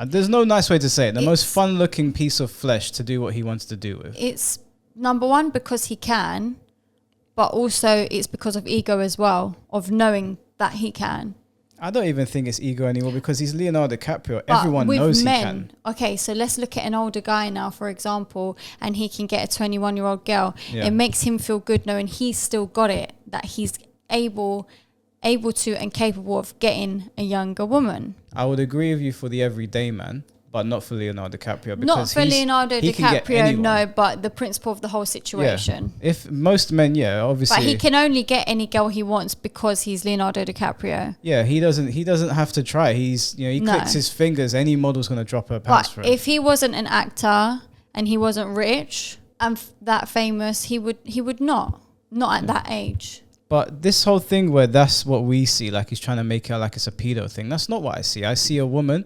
there's no nice way to say it, the most fun-looking piece of flesh to do what he wants to do with. It's, number one, because he can, but also it's because of ego as well, of knowing that he can. I don't even think it's ego anymore because he's Leonardo DiCaprio. Everyone knows he can. Okay, so let's look at an older guy now, for example, and he can get a 21-year-old girl. Yeah. It makes him feel good knowing he's still got it, that he's able to and capable of getting a younger woman. I would agree with you for the everyday man, but not for Leonardo DiCaprio. Not for Leonardo DiCaprio, no, but the principle of the whole situation. Yeah. If most men, obviously. But he can only get any girl he wants because he's Leonardo DiCaprio. Yeah, he doesn't have to try. He clicks his fingers. Any model's going to drop her pants for him. If he wasn't an actor and he wasn't rich and that famous, he would not at that age. But this whole thing where that's what we see, like he's trying to make it like it's a pedo thing. That's not what I see. I see a woman,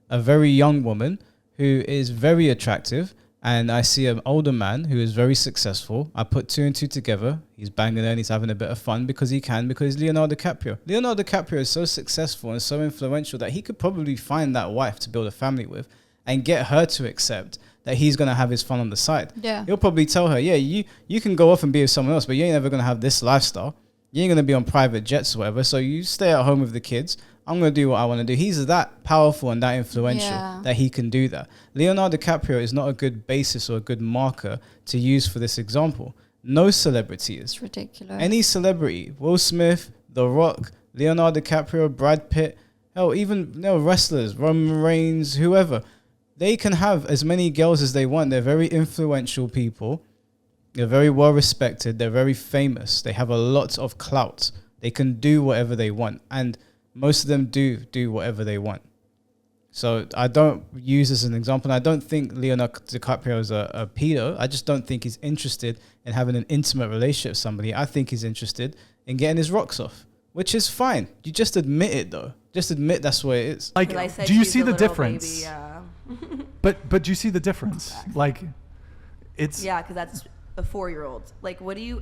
a very young woman who is very attractive, and I see an older man who is very successful. I put 2 and 2 together. He's banging her and he's having a bit of fun because he can, because Leonardo DiCaprio. Leonardo DiCaprio is so successful and so influential that he could probably find that wife to build a family with and get her to accept that he's going to have his fun on the side. Yeah. He'll probably tell her, yeah, you can go off and be with someone else, but you ain't never going to have this lifestyle. You ain't going to be on private jets or whatever. So you stay at home with the kids. I'm going to do what I want to do. He's that powerful and that influential that he can do that. Leonardo DiCaprio is not a good basis or a good marker to use for this example. No celebrity is. It's ridiculous. Any celebrity, Will Smith, The Rock, Leonardo DiCaprio, Brad Pitt, hell, even wrestlers, Roman Reigns, whoever, they can have as many girls as they want. They're very influential people. They're very well respected. They're very famous. They have a lot of clout. They can do whatever they want. And most of them do whatever they want. So I don't use this as an example. And I don't think Leonardo DiCaprio is a pedo. I just don't think he's interested in having an intimate relationship with somebody. I think he's interested in getting his rocks off, which is fine. You just admit it, though. Just admit that's what it is. Like, I said do you she's see a the little difference? baby, But do you see the difference? Like, it's yeah, because that's a 4-year-old. Like, what do you?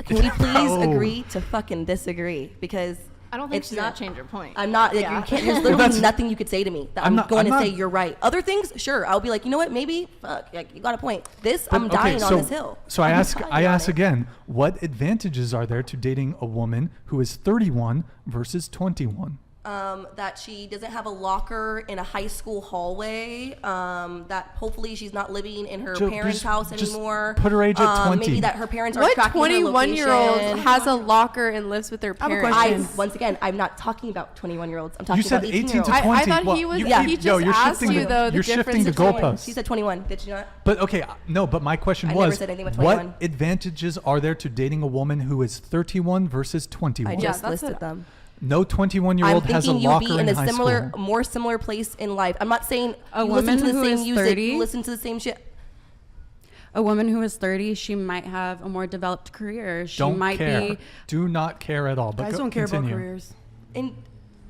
Can we please agree to fucking disagree? Because I don't think it's she's not. gonna change her point. I'm not. Like, Yeah. you can't. There's literally nothing you could say to me that I'm not- going I'm to say not- you're right. Other things, sure, I'll be like, you know what? Maybe, fuck, like, you got a point. This, But, I'm dying okay, on this hill. So I I'm ask dying on it. again, what advantages are there to dating a woman who is 31 versus 21? That she doesn't have a locker in a high school hallway. That hopefully she's not living in her So parents' just- house just anymore. put her age at 20. Maybe that her parents are What tracking her 21-year-old location. has a locker and lives with their I have a parents? question. Once again, I'm not talking about 21-year-olds. I'm talking You said about 18 to 18-year-olds. 20. I thought Well, he was. you- Yeah. He just yo, you're asked shifting you the- though. The you're shifting difference the between- goalposts. She said 21. Did she not? But okay, no, but my question I never was, said anything about what 21. advantages are there to dating a woman who is 31 versus 21? I just that's listed it. them. No 21-year-old I'm has a thinking you'd locker be in in a high similar, school. more similar place in life. I'm not saying A you listen to woman the who same is music, 30? you listen to the same shit. A woman who is 30, she might have a more developed career. She Don't might care. be. Do not care at all. But Guys go- don't care about continue. careers. And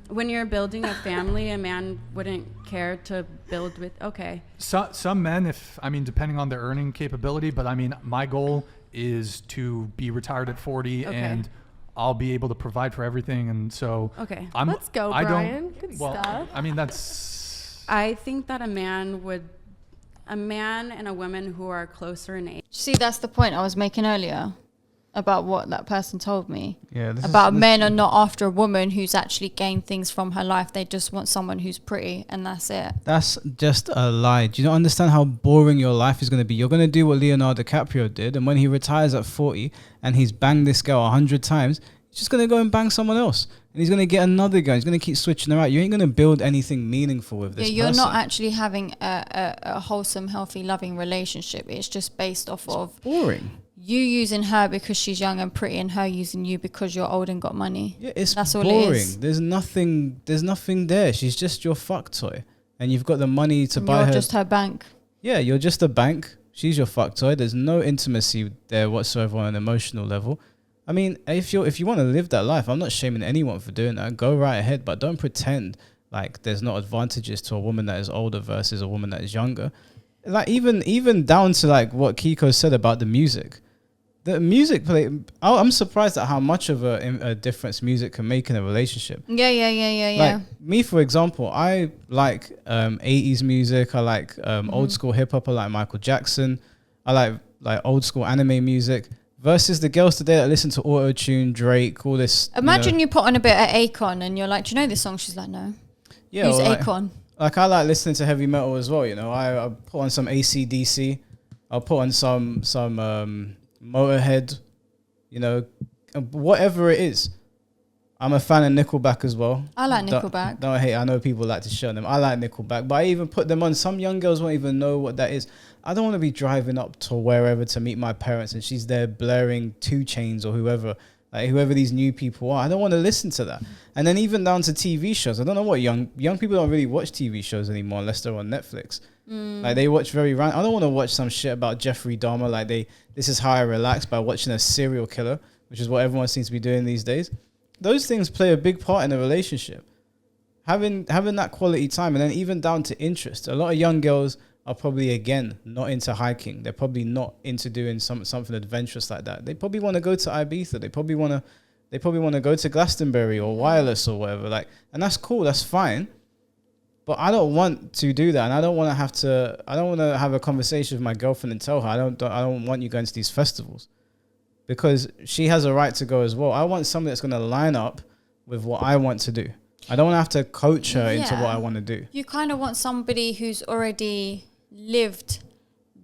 When you're building a family, a man wouldn't care to build with. Okay. Some men, depending on their earning capability, but I mean, my goal is to be retired at 40 Okay. and I'll be able to provide for everything. And so Okay. Let's go, I don't- Brian. Good stuff. I mean, that's, I think that a man and a woman who are closer in age. See, that's the point I was making earlier about what that person told me. Yeah, About men are not after a woman who's actually gained things from her life. They just want someone who's pretty, and that's it. That's just a lie. Do you not understand how boring your life is going to be? You're going to do what Leonardo DiCaprio did, and when he retires at 40 and he's banged this girl 100 times, he's just going to go and bang someone else. And he's going to get another guy. He's going to keep switching her out. You ain't going to build anything meaningful with this You're person. not actually having a wholesome, healthy, loving relationship. It's just based off of boring. you using her because she's young and pretty, and her using you because you're old and got money. Yeah, it's That's all boring. it is. There's nothing there. She's just your fuck toy. And you've got the money to And buy you're her. just her bank. Yeah, you're just a bank. She's your fuck toy. There's no intimacy there whatsoever on an emotional level. I mean, if you want to live that life, I'm not shaming anyone for doing that. Go right ahead, but don't pretend like there's not advantages to a woman that is older versus a woman that is younger. Like even down to like what Kiko said about the music. The music play. I'm surprised at how much of a difference music can make in a relationship. Yeah. Like me, for example, I like 80s music. I like old school hip hop. I like Michael Jackson. I like old school anime music. Versus the girls today that listen to auto-tune, Drake, all this. Imagine you put on a bit of Akon and you're like, do you know this song? She's like, no. Yeah, Who's or like, Akon? Like I like listening to heavy metal as well. You know, I put on some AC/DC. I'll put on some Motorhead. You know, whatever it is. I'm a fan of Nickelback as well. I like Nickelback. Don't hate. I know people like to shun them. I like Nickelback, but I even put them on. Some young girls won't even know what that is. I don't want to be driving up to wherever to meet my parents, and she's there blaring 2 Chainz or whoever these new people are. I don't want to listen to that. And then even down to TV shows. I don't know what young people don't really watch TV shows anymore unless they're on Netflix. Like they watch very random. I don't want to watch some shit about Jeffrey Dahmer. Like this is how I relax by watching a serial killer, which is what everyone seems to be doing these days. Those things play a big part in a relationship. Having that quality time, and then even down to interest. A lot of young girls are probably, again, not into hiking. They're probably not into doing something adventurous like that. They probably want to go to Ibiza. They probably want to go to Glastonbury or Wireless or whatever. Like, and that's cool. That's fine. But I don't want to do that, and I don't want to have a conversation with my girlfriend and tell her I don't want you going to these festivals, because she has a right to go as well. I want somebody that's going to line up with what I want to do. I don't want to have to coach her into what I want to do. You kind of want somebody who's already lived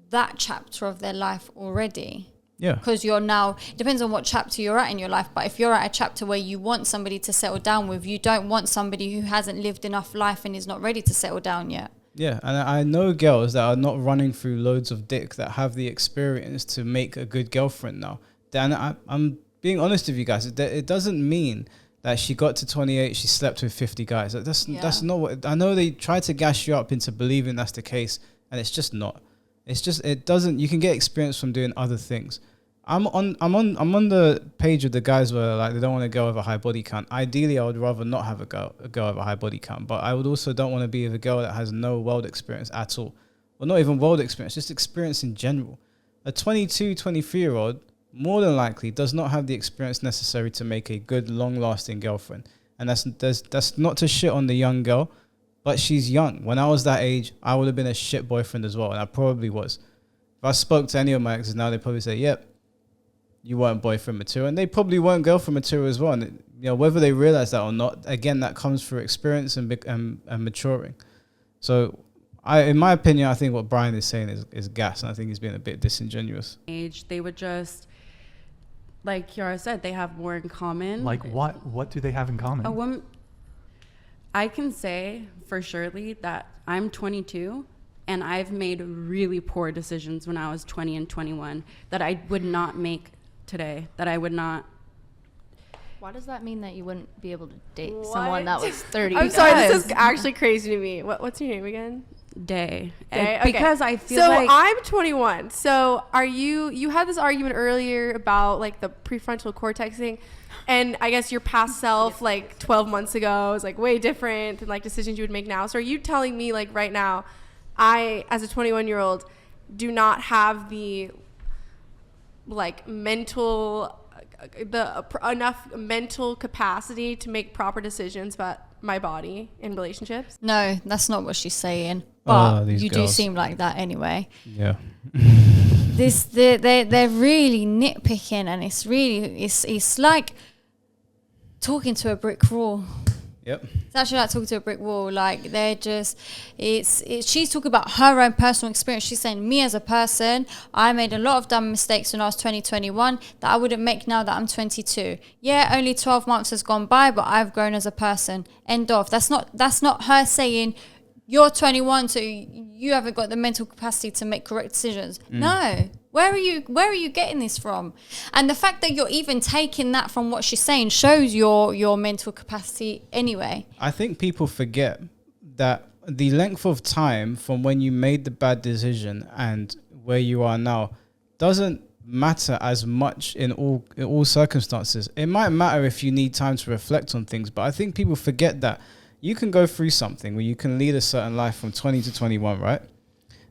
that chapter of their life already. Yeah. Because you're now, depends on what chapter you're at in your life, but if you're at a chapter where you want somebody to settle down with, you don't want somebody who hasn't lived enough life and is not ready to settle down yet. Yeah, and I know girls that are not running through loads of dick that have the experience to make a good girlfriend now. Dan, I'm being honest with you guys. It doesn't mean that she got to 28, she slept with 50 guys. That's not what, I know they try to gas you up into believing that's the case, and it's just not. It's just, it doesn't, you can get experience from doing other things. I'm on the page of the guys where like they don't want to go with a high body count. Ideally, I would rather not have a girl with a high body count, but I would also don't want to be with a girl that has no world experience at all. Well, not even world experience, just experience in general. A 22, 23-year-old more than likely does not have the experience necessary to make a good, long-lasting girlfriend. And that's not to shit on the young girl, but she's young. When I was that age, I would have been a shit boyfriend as well, and I probably was. If I spoke to any of my exes now, they'd probably say, yep, you weren't boyfriend material, and they probably weren't girlfriend material as well. And whether they realize that or not, again, that comes through experience and maturing. So, in my opinion, I think what Brian is saying is gas, and I think he's being a bit disingenuous. Age, they would just, like Kiara said, they have more in common. Like what? What do they have in common? A woman. I can say for surely that I'm 22. And I've made really poor decisions when I was 20 and 21 that I would not make today, that I would not. Why does that mean that you wouldn't be able to date someone that was 30? I'm sorry, this is actually crazy to me. What's your name again? Day. Okay. Because I feel so like. I'm 21. So are you had this argument earlier about like the prefrontal cortex thing. And I guess your past self, like 12 months ago, is like way different than like decisions you would make now. So are you telling me like right now, I, as a 21-year-old, do not have the like enough mental capacity to make proper decisions about my body in relationships? No, that's not what she's saying. But you do seem like that anyway. Yeah. They're really nitpicking, and it's like talking to a brick wall. Yep. It's actually like talking to a brick wall. Like they're just, she's talking about her own personal experience. She's saying, me as a person, I made a lot of dumb mistakes when I was 21 that I wouldn't make now that I'm 22. Yeah, only 12 months has gone by, but I've grown as a person. End of. That's not her saying, you're 21, so you haven't got the mental capacity to make correct decisions. No. Where are you getting this from? And the fact that you're even taking that from what she's saying shows your mental capacity anyway. I think people forget that the length of time from when you made the bad decision and where you are now doesn't matter as much in all circumstances. It might matter if you need time to reflect on things, but I think people forget that you can go through something where you can lead a certain life from 20 to 21, right?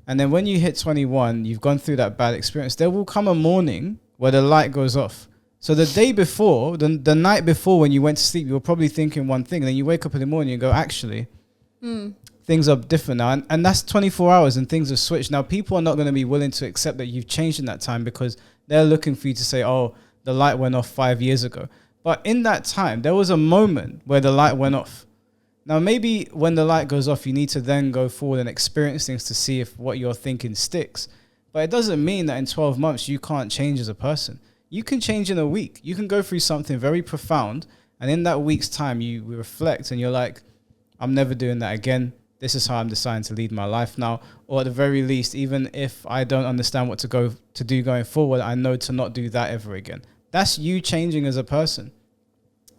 And then when you hit 21, you've gone through that bad experience. There will come a morning where the light goes off. So the day before, the night before when you went to sleep, you were probably thinking one thing. And then you wake up in the morning and go, actually, things are different now. And that's 24 hours and things have switched. Now, people are not going to be willing to accept that you've changed in that time because they're looking for you to say, oh, the light went off 5 years ago. But in that time, there was a moment where the light went off. Now, maybe when the light goes off, you need to then go forward and experience things to see if what you're thinking sticks. But it doesn't mean that in 12 months, you can't change as a person. You can change in a week. You can go through something very profound. And in that week's time, you reflect and you're like, I'm never doing that again. This is how I'm deciding to lead my life now. Or at the very least, even if I don't understand what to do going forward, I know to not do that ever again. That's you changing as a person.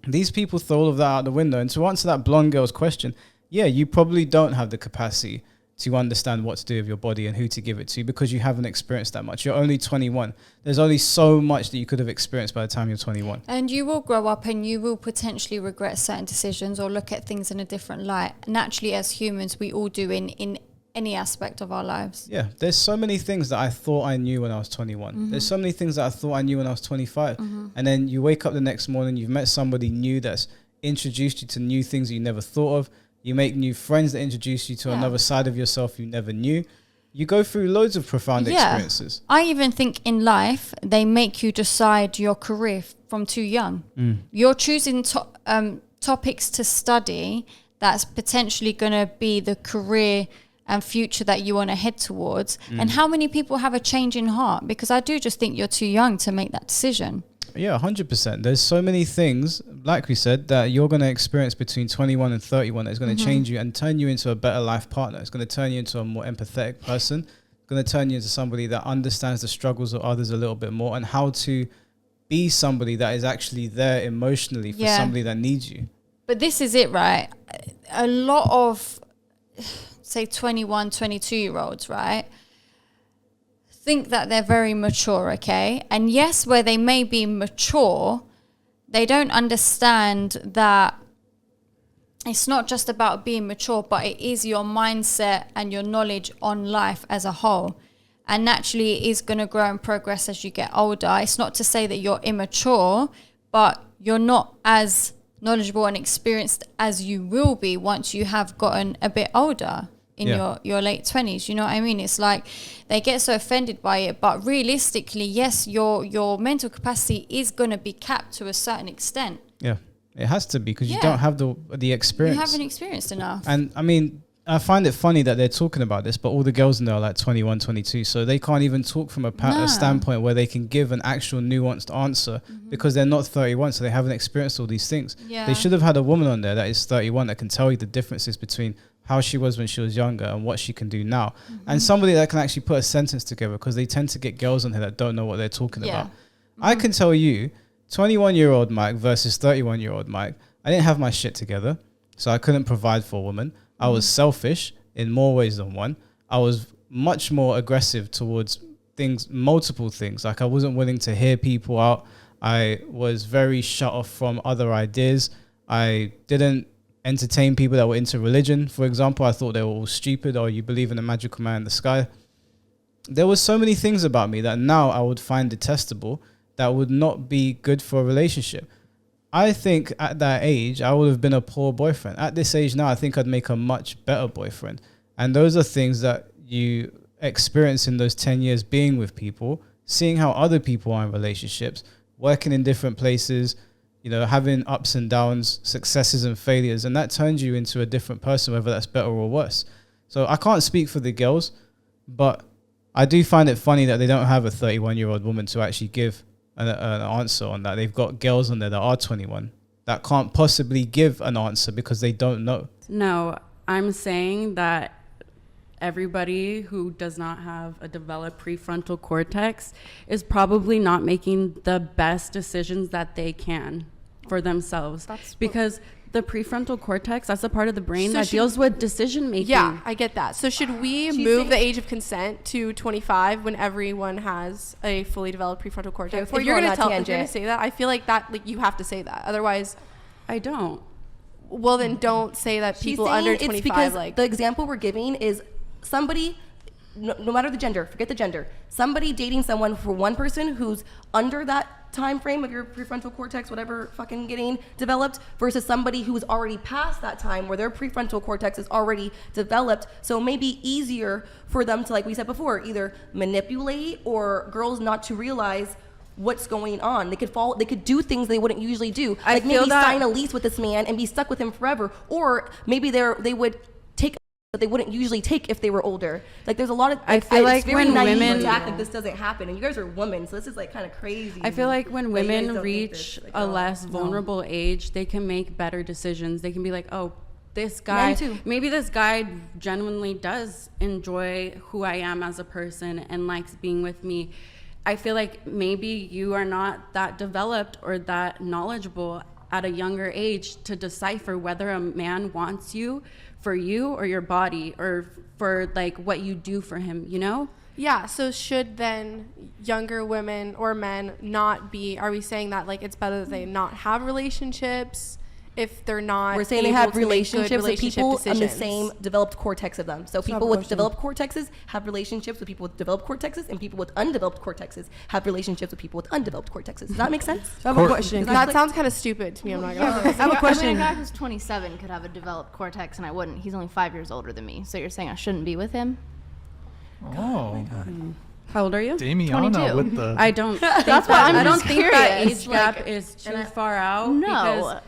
These people throw all of that out the window. And to answer that blonde girl's question, yeah, you probably don't have the capacity to understand what to do with your body and who to give it to because you haven't experienced that much. You're only 21. There's only so much that you could have experienced by the time you're 21. And you will grow up and you will potentially regret certain decisions or look at things in a different light. Naturally, as humans, we all do in any aspect of our lives. Yeah, there's so many things that I thought I knew when I was 21. There's so many things that I thought I knew when I was 25. And then you wake up the next morning, you've met somebody new that's introduced you to new things that you never thought of. You make new friends that introduce you to another side of yourself you never knew. You go through loads of profound experiences. I even think in life, they make you decide your career from too young. You're choosing topics to study that's potentially going to be the career and future that you want to head towards. And how many people have a change in heart? Because I do just think you're too young to make that decision. Yeah, 100%. There's so many things, like we said, that you're going to experience between 21 and 31 that's going to change you and turn you into a better life partner. It's going to turn you into a more empathetic person. It's going to turn you into somebody that understands the struggles of others a little bit more and how to be somebody that is actually there emotionally for somebody that needs you. But this is it, right? A lot of, say, 21, 22-year-olds, right, think that they're very mature, okay? And yes, where they may be mature, they don't understand that it's not just about being mature, but it is your mindset and your knowledge on life as a whole. And naturally, it is going to grow and progress as you get older. It's not to say that you're immature, but you're not as knowledgeable and experienced as you will be once you have gotten a bit older in your late 20s. You know what I mean? It's like they get so offended by it, but realistically, yes, your mental capacity is going to be capped to a certain extent. Yeah, it has to be because you don't have the experience. You haven't experienced enough. And I mean, I find it funny that they're talking about this, but all the girls in there are like 21, 22, so they can't even talk from a standpoint where they can give an actual nuanced answer because they're not 31, so they haven't experienced all these things. Yeah. They should have had a woman on there that is 31 that can tell you the differences between how she was when she was younger and what she can do now. And somebody that can actually put a sentence together, because they tend to get girls on here that don't know what they're talking about. I can tell you, 21-year-old Mike versus 31-year-old Mike, I didn't have my shit together, so I couldn't provide for a woman. I was selfish in more ways than one. I was much more aggressive towards things, multiple things. Like I wasn't willing to hear people out. I was very shut off from other ideas. I didn't entertain people that were into religion. For example, I thought they were all stupid, or you believe in a magical man in the sky. There were so many things about me that now I would find detestable, that would not be good for a relationship. I think at that age, I would have been a poor boyfriend. At this age now, I think I'd make a much better boyfriend. And those are things that you experience in those 10 years being with people, seeing how other people are in relationships, working in different places, you know, having ups and downs, successes and failures. And that turns you into a different person, whether that's better or worse. So I can't speak for the girls, but I do find it funny that they don't have a 31-year-old woman to actually give an answer on that. They've got girls on there that are 21 that can't possibly give an answer because they don't know. No, I'm saying that everybody who does not have a developed prefrontal cortex is probably not making the best decisions that they can for themselves. Because the prefrontal cortex, that's a part of the brain that deals with decision making. Yeah, I get that. So should we move the age of consent to 25 when everyone has a fully developed prefrontal cortex? Okay, If you're going to say that, I feel like that, like, you have to say that. Otherwise, I don't. Well, then don't say that people under 25 it's because like the example we're giving is somebody, no matter the gender, forget the gender, somebody dating someone for one person who's under that time frame of your prefrontal cortex, whatever fucking getting developed, versus somebody who's already past that time where their prefrontal cortex is already developed. So it may be easier for them to, like we said before, either manipulate or girls not to realize what's going on. They could do things they wouldn't usually do. Like maybe sign a lease with this man and be stuck with him forever. Or maybe they would take that they wouldn't usually take if they were older. Like there's a lot of, I feel like when women to act like this doesn't happen, and you guys are women, so this is like kind of crazy. I feel like when women reach a less vulnerable age, they can make better decisions. They can be like, oh, this guy, maybe this guy genuinely does enjoy who I am as a person and likes being with me. I feel like maybe you are not that developed or that knowledgeable at a younger age to decipher whether a man wants you for you or your body or for like what you do for him, you know? Yeah, so should then younger women or men not be, are we saying that like it's better that they not have relationships if they're not. We're saying they able have to make good relationships with relationship people on the decisions. same developed cortex of them. So I have people a with question. developed cortexes have relationships with people with developed cortexes, and people with undeveloped cortexes have relationships with people with undeveloped cortexes. Does that make sense? So I have a question. That sounds kind of stupid to me. I'm not gonna. I have a question. I mean, a guy who's 27 could have a developed cortex, and I wouldn't. He's only 5 years older than me. So you're saying I shouldn't be with him? Oh, How old are you? Damiana 22. with the. I don't. Think That's why I'm I don't just think that curious, age gap like- is too far out. No. because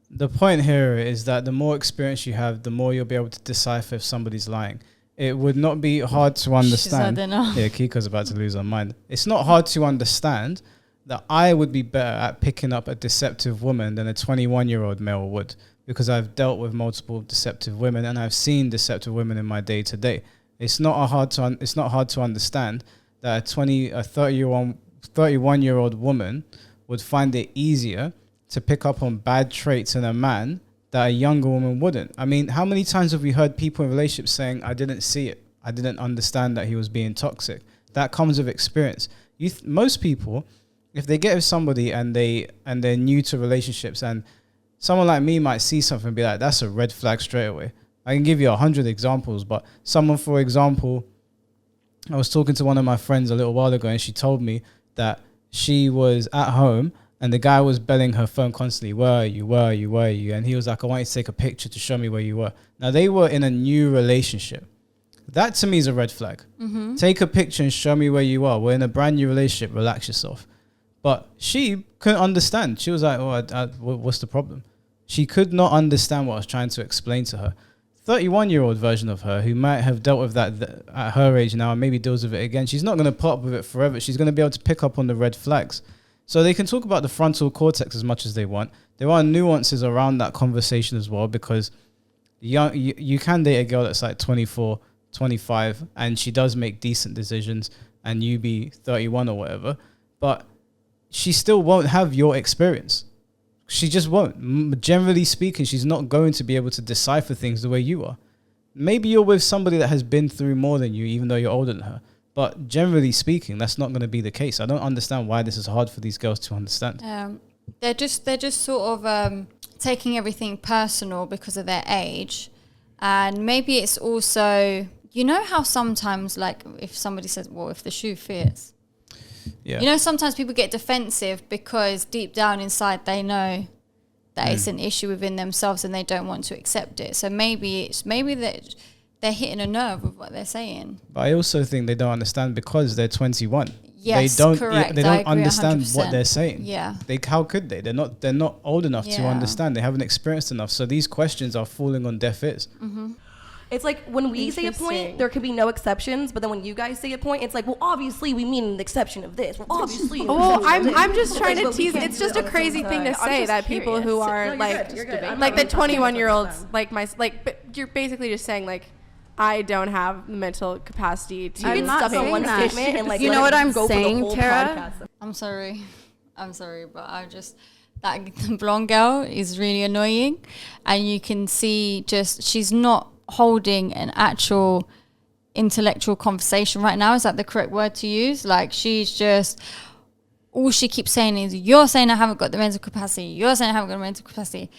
The point here is that the more experience you have, the more you'll be able to decipher if somebody's lying. It would not be hard to understand. I don't know. Yeah, Kika's about to lose her mind. It's not hard to understand that I would be better at picking up a deceptive woman than a 21-year-old male would, because I've dealt with multiple deceptive women and I've seen deceptive women in my day to day. It's not hard to understand that a 31-year-old woman would find it easier to pick up on bad traits in a man that a younger woman wouldn't. I mean, how many times have we heard people in relationships saying, I didn't see it, I didn't understand that he was being toxic? That comes with experience. Most people, if they get with somebody and they're new to relationships, and someone like me might see something and be like, that's a red flag straight away. I can give you 100 examples, but someone, for example, I was talking to one of my friends a little while ago, and she told me that she was at home and the guy was belling her phone constantly, where are you, where are you, where are you? And he was like, I want you to take a picture to show me where you were. Now, they were in a new relationship. That to me is a red flag. Take a picture and show me where you are. We're in a brand new relationship. Relax yourself. But she couldn't understand. She was like, what's the problem? She could not understand what I was trying to explain to her. 31-year-old version of her, who might have dealt with that at her age now and maybe deals with it again, she's not going to put up with it forever. She's going to be able to pick up on the red flags. So they can talk about the frontal cortex as much as they want. There are nuances around that conversation as well, because you can date a girl that's like 24, 25, and she does make decent decisions, and you be 31 or whatever, but she still won't have your experience. She just won't. Generally speaking, she's not going to be able to decipher things the way you are. Maybe you're with somebody that has been through more than you, even though you're older than her. But generally speaking, that's not going to be the case. I don't understand why this is hard for these girls to understand. They're just sort of taking everything personal because of their age, and maybe it's also, you know how sometimes, like, if somebody says, well, if the shoe fits, Yeah. you know, sometimes people get defensive because deep down inside they know that it's an issue within themselves and they don't want to accept it. So maybe that they're hitting a nerve with what they're saying. But I also think they don't understand because they're 21. Yes, they don't. correct. They I don't agree understand 100%. what they're saying. Yeah. How could they? They're not old enough to Yeah. understand. They haven't experienced enough. So these questions are falling on deaf ears. It's like when we say a point, Interesting. there can be no exceptions. But then when you guys say a point, it's like, well, obviously we mean an exception of this. Well, obviously. an Well, exception of this. I'm just trying to But we tease. can't It's do just it a on the crazy same thing to side. say that people who are like You're good. I'm like not the really talking about 21-year-olds that. but you're basically just saying like I don't have the mental capacity to. You I'm can not stuff in saying one that. statement and like You let know it what I'm go for the saying, whole Tara? podcast. I'm sorry, but that blonde girl is really annoying, and you can see she's not holding an actual intellectual conversation right now. Is that the correct word to use? Like, she's just, all she keeps saying is, you're saying I haven't got the mental capacity. You're saying I haven't got the mental capacity.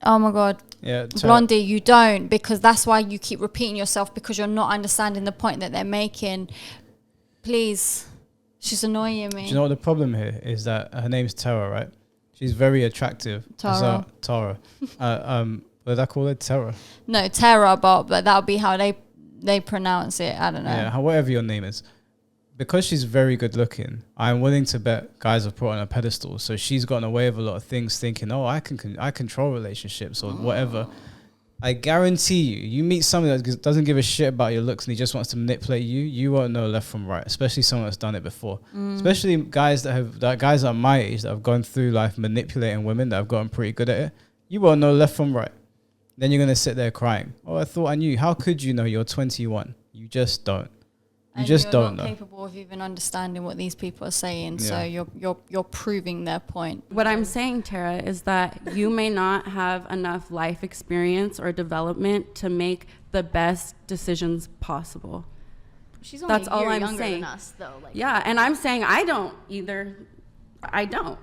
Oh my God. Yeah. Blondie, you don't, because that's why you keep repeating yourself, because you're not understanding the point that they're making. Please. She's annoying me. Do you know what the problem here is? That her name's Tara, right? She's very attractive. Tara. Tara. What did I call it? Tara. No, Terra, but that'll be how they pronounce it. I don't know. Yeah, whatever your name is. Because she's very good looking, I'm willing to bet guys have put her on a pedestal. So she's gotten away with a lot of things, thinking, "Oh, I control relationships or whatever." I guarantee you meet someone that doesn't give a shit about your looks and he just wants to manipulate you. You won't know left from right, especially someone that's done it before. Especially guys that are my age that have gone through life manipulating women that have gotten pretty good at it. You won't know left from right. Then you're gonna sit there crying. Oh, I thought I knew. How could you know? You're 21. You just don't. You just you're don't not know. capable of even understanding what these people are saying. Yeah. So you're proving their point. What I'm saying, Tara, is that you may not have enough life experience or development to make the best decisions possible. She's only That's a all year I'm younger saying. than us, though. Like, Yeah, and I'm saying I don't either. I don't.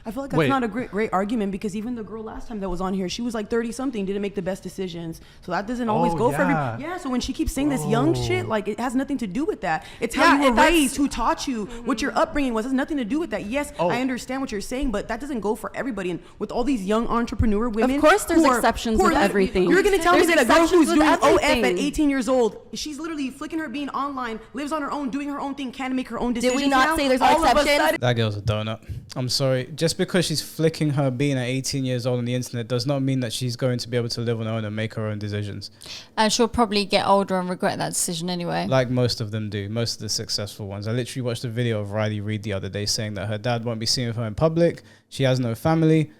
I feel like that's Wait. not a great argument because even the girl last time that was on here, she was like 30 something, didn't make the best decisions. So that doesn't always Oh, go for yeah. every. Yeah. So when she keeps saying this young shit, like it has nothing to do with that. It's Yeah, how you were and that's- raised, who taught you, what your upbringing was. It has nothing to do with that. Yes, Oh. I understand what you're saying, but that doesn't go for everybody. And with all these young entrepreneur women, course there's who are- exceptions who are with lit- everything. You're gonna tell me There's that a girl who's exceptions with doing OF at everything. 18 years old, she's literally flicking her being online, lives on her own, doing her own thing, can't make her own Did decisions. we not now? say there's no All of a exceptions? sudden- That girl's a donut. I'm sorry. Just because she's flicking her being at 18 years old on the internet does not mean that she's going to be able to live on her own and make her own decisions. And she'll probably get older and regret that decision anyway. Like most of them do, most of the successful ones. I literally watched a video of Riley Reid the other day saying that her dad won't be seen with her in public, she has no family,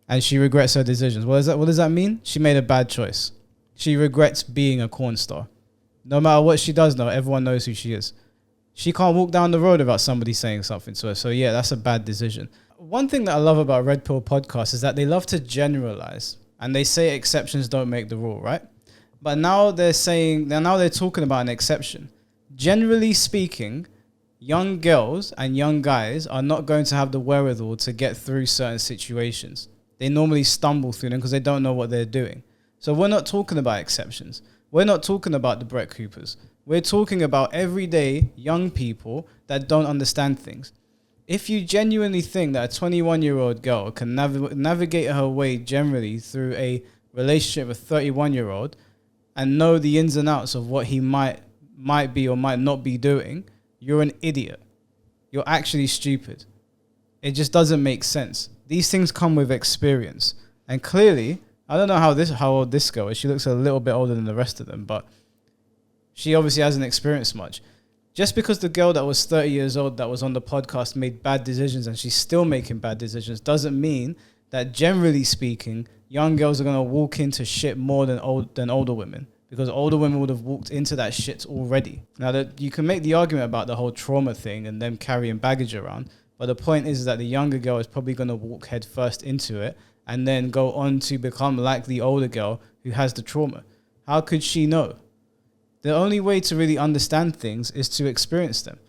and she regrets her decisions. What does that mean? She made a bad choice. She regrets being a corn star. No matter what she does now, everyone knows who she is. She can't walk down the road without somebody saying something to her. So yeah, that's a bad decision. One thing that I love about Red Pill Podcast is that they love to generalize and they say exceptions don't make the rule, right? But now they're talking about an exception. Generally speaking, young girls and young guys are not going to have the wherewithal to get through certain situations. They normally stumble through them because they don't know what they're doing. So we're not talking about exceptions. We're not talking about the Brett Coopers. We're talking about everyday young people that don't understand things. If you genuinely think that a 21-year-old girl can navigate her way generally through a relationship with a 31-year-old and know the ins and outs of what he might be or might not be doing, you're an idiot. You're actually stupid. It just doesn't make sense. These things come with experience. And clearly, I don't know how old this girl is. She looks a little bit older than the rest of them, but she obviously hasn't experienced much. Just because the girl that was 30 years old that was on the podcast made bad decisions and she's still making bad decisions doesn't mean that generally speaking, young girls are going to walk into shit more than older women, because older women would have walked into that shit already. Now, that you can make the argument about the whole trauma thing and them carrying baggage around, but the point is that the younger girl is probably going to walk head first into it and then go on to become like the older girl who has the trauma. How could she know? The only way to really understand things is to experience them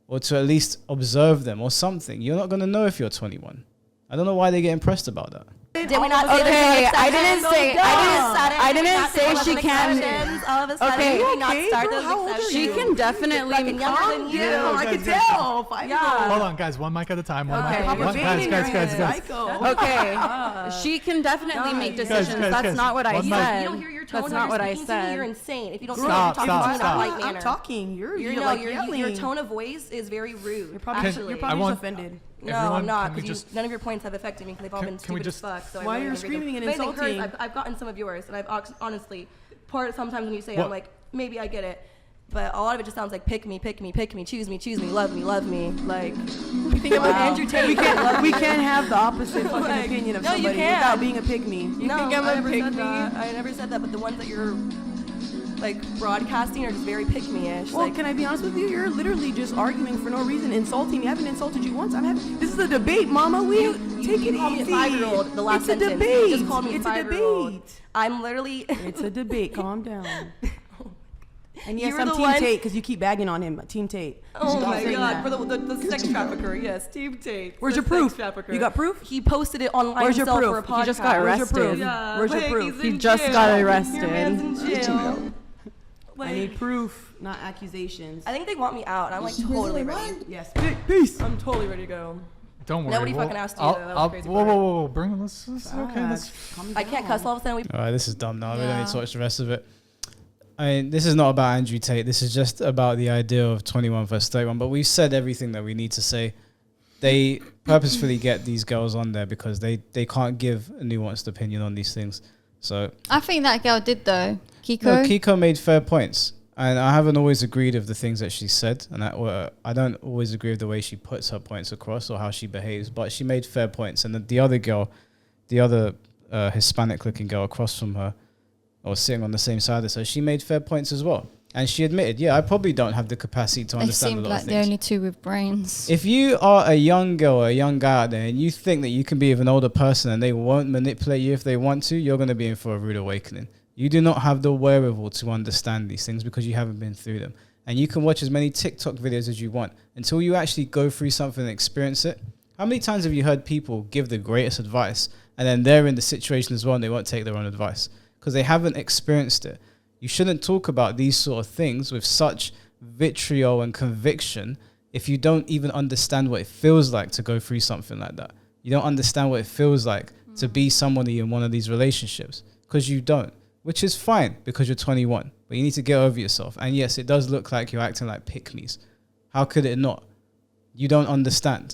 or to at least observe them or something. You're not going to know if you're 21. I don't know why they get impressed about that. Did we not say Okay, there's no I didn't exceptions? say- I didn't say she can- Exceptions. All of a sudden, Okay. did we not Okay, start girl, those how old are exceptions? She you? can definitely Fucking younger than you. I can tell. 5-year-old. Hold on, guys. One mic at a time. One Okay. mic. Pop a One, vein guys, in your guys, guys, head. guys. Psycho. Okay, she can definitely make decisions. guys, That's guys. not what I One mic. said. You don't hear your tone That's when not you're what I speaking to me, you're said. insane. If you don't Stop, talk stop, to me in a stop. polite I'm manner. talking. You're No, like your yelling. tone of voice is very rude. You're probably, actually. you're I probably want- just offended. No, Everyone, I'm not, can we because just- none of your points have affected me because they've all been can we stupid just- as fuck. So I Why really you're don't agree with screaming them. and If anything, hers, insulting? I've gotten some of yours, and honestly, sometimes when you say it, What? I'm like, maybe I get it. But a lot of it just sounds like pick me, choose me, love me. Like, you think about Andrew Tate. We can't have the opposite fucking Like, opinion of no, you somebody can. without being a pick me. No, think I'm I a never pick said me? that. I never said that, but the ones that you're like broadcasting are just very pick me-ish. Well, like, can I be honest with you? You're literally just arguing for no reason, insulting me. I haven't insulted you once. This is a debate, Mama. Take it called me a easy. 5-year-old the last It's a sentence. debate. You just called me a It's a 5-year-old. debate. I'm literally. It's a debate. Calm down. And yes, You were I'm the Team one- Tate because you keep bagging on him. Team Tate. Oh Keep my saying god, that. for the sex trafficker, yes, Team Tate. Where's the your proof? sex trafficker. You got proof? He posted it online Where's your himself proof? for a podcast. He just got Where's your proof? arrested. Yeah, Where's your like, proof? he's He in just jail. got arrested. Your man's in jail. I need proof, not accusations. I think they want me out. And I'm like totally ready. Yes. Peace. I'm totally ready to go. Don't worry. Nobody we'll- fucking asked you, I'll- though. That was I'll- the crazy whoa, part. whoa. Bring this. Okay, let's. I can't cuss all of a sudden. We All right, this is dumb now. We don't Yeah. need to watch the rest of it. I mean, this is not about Andrew Tate. This is just about the idea of 21 versus 31. But we've said everything that we need to say. They purposefully get these girls on there because they can't give a nuanced opinion on these things. So I think that girl did though. Kiko. no, Kiko made fair points. And I haven't always agreed with the things that she said. And I don't always agree with the way she puts her points across or how she behaves. But she made fair points. And the other girl, the other Hispanic-looking girl across from her, or sitting on the same side as her, she made fair points as well. And she admitted, yeah, I probably don't have the capacity to They understand a seemed lot like of the things. only two with brains. If you are a young girl or a young guy out there and you think that you can be with an older person and they won't manipulate you if they want to, you're going to be in for a rude awakening. You do not have the wherewithal to understand these things because you haven't been through them. And you can watch as many TikTok videos as you want until you actually go through something and experience it. How many times have you heard people give the greatest advice and then they're in the situation as well and they won't take their own advice because they haven't experienced it? You shouldn't talk about these sort of things with such vitriol and conviction if you don't even understand what it feels like to go through something like that. You don't understand what it feels like to be somebody in one of these relationships, because you don't, which is fine because you're 21, but you need to get over yourself. And yes, it does look like you're acting like pick-me's. How could it not? You don't understand.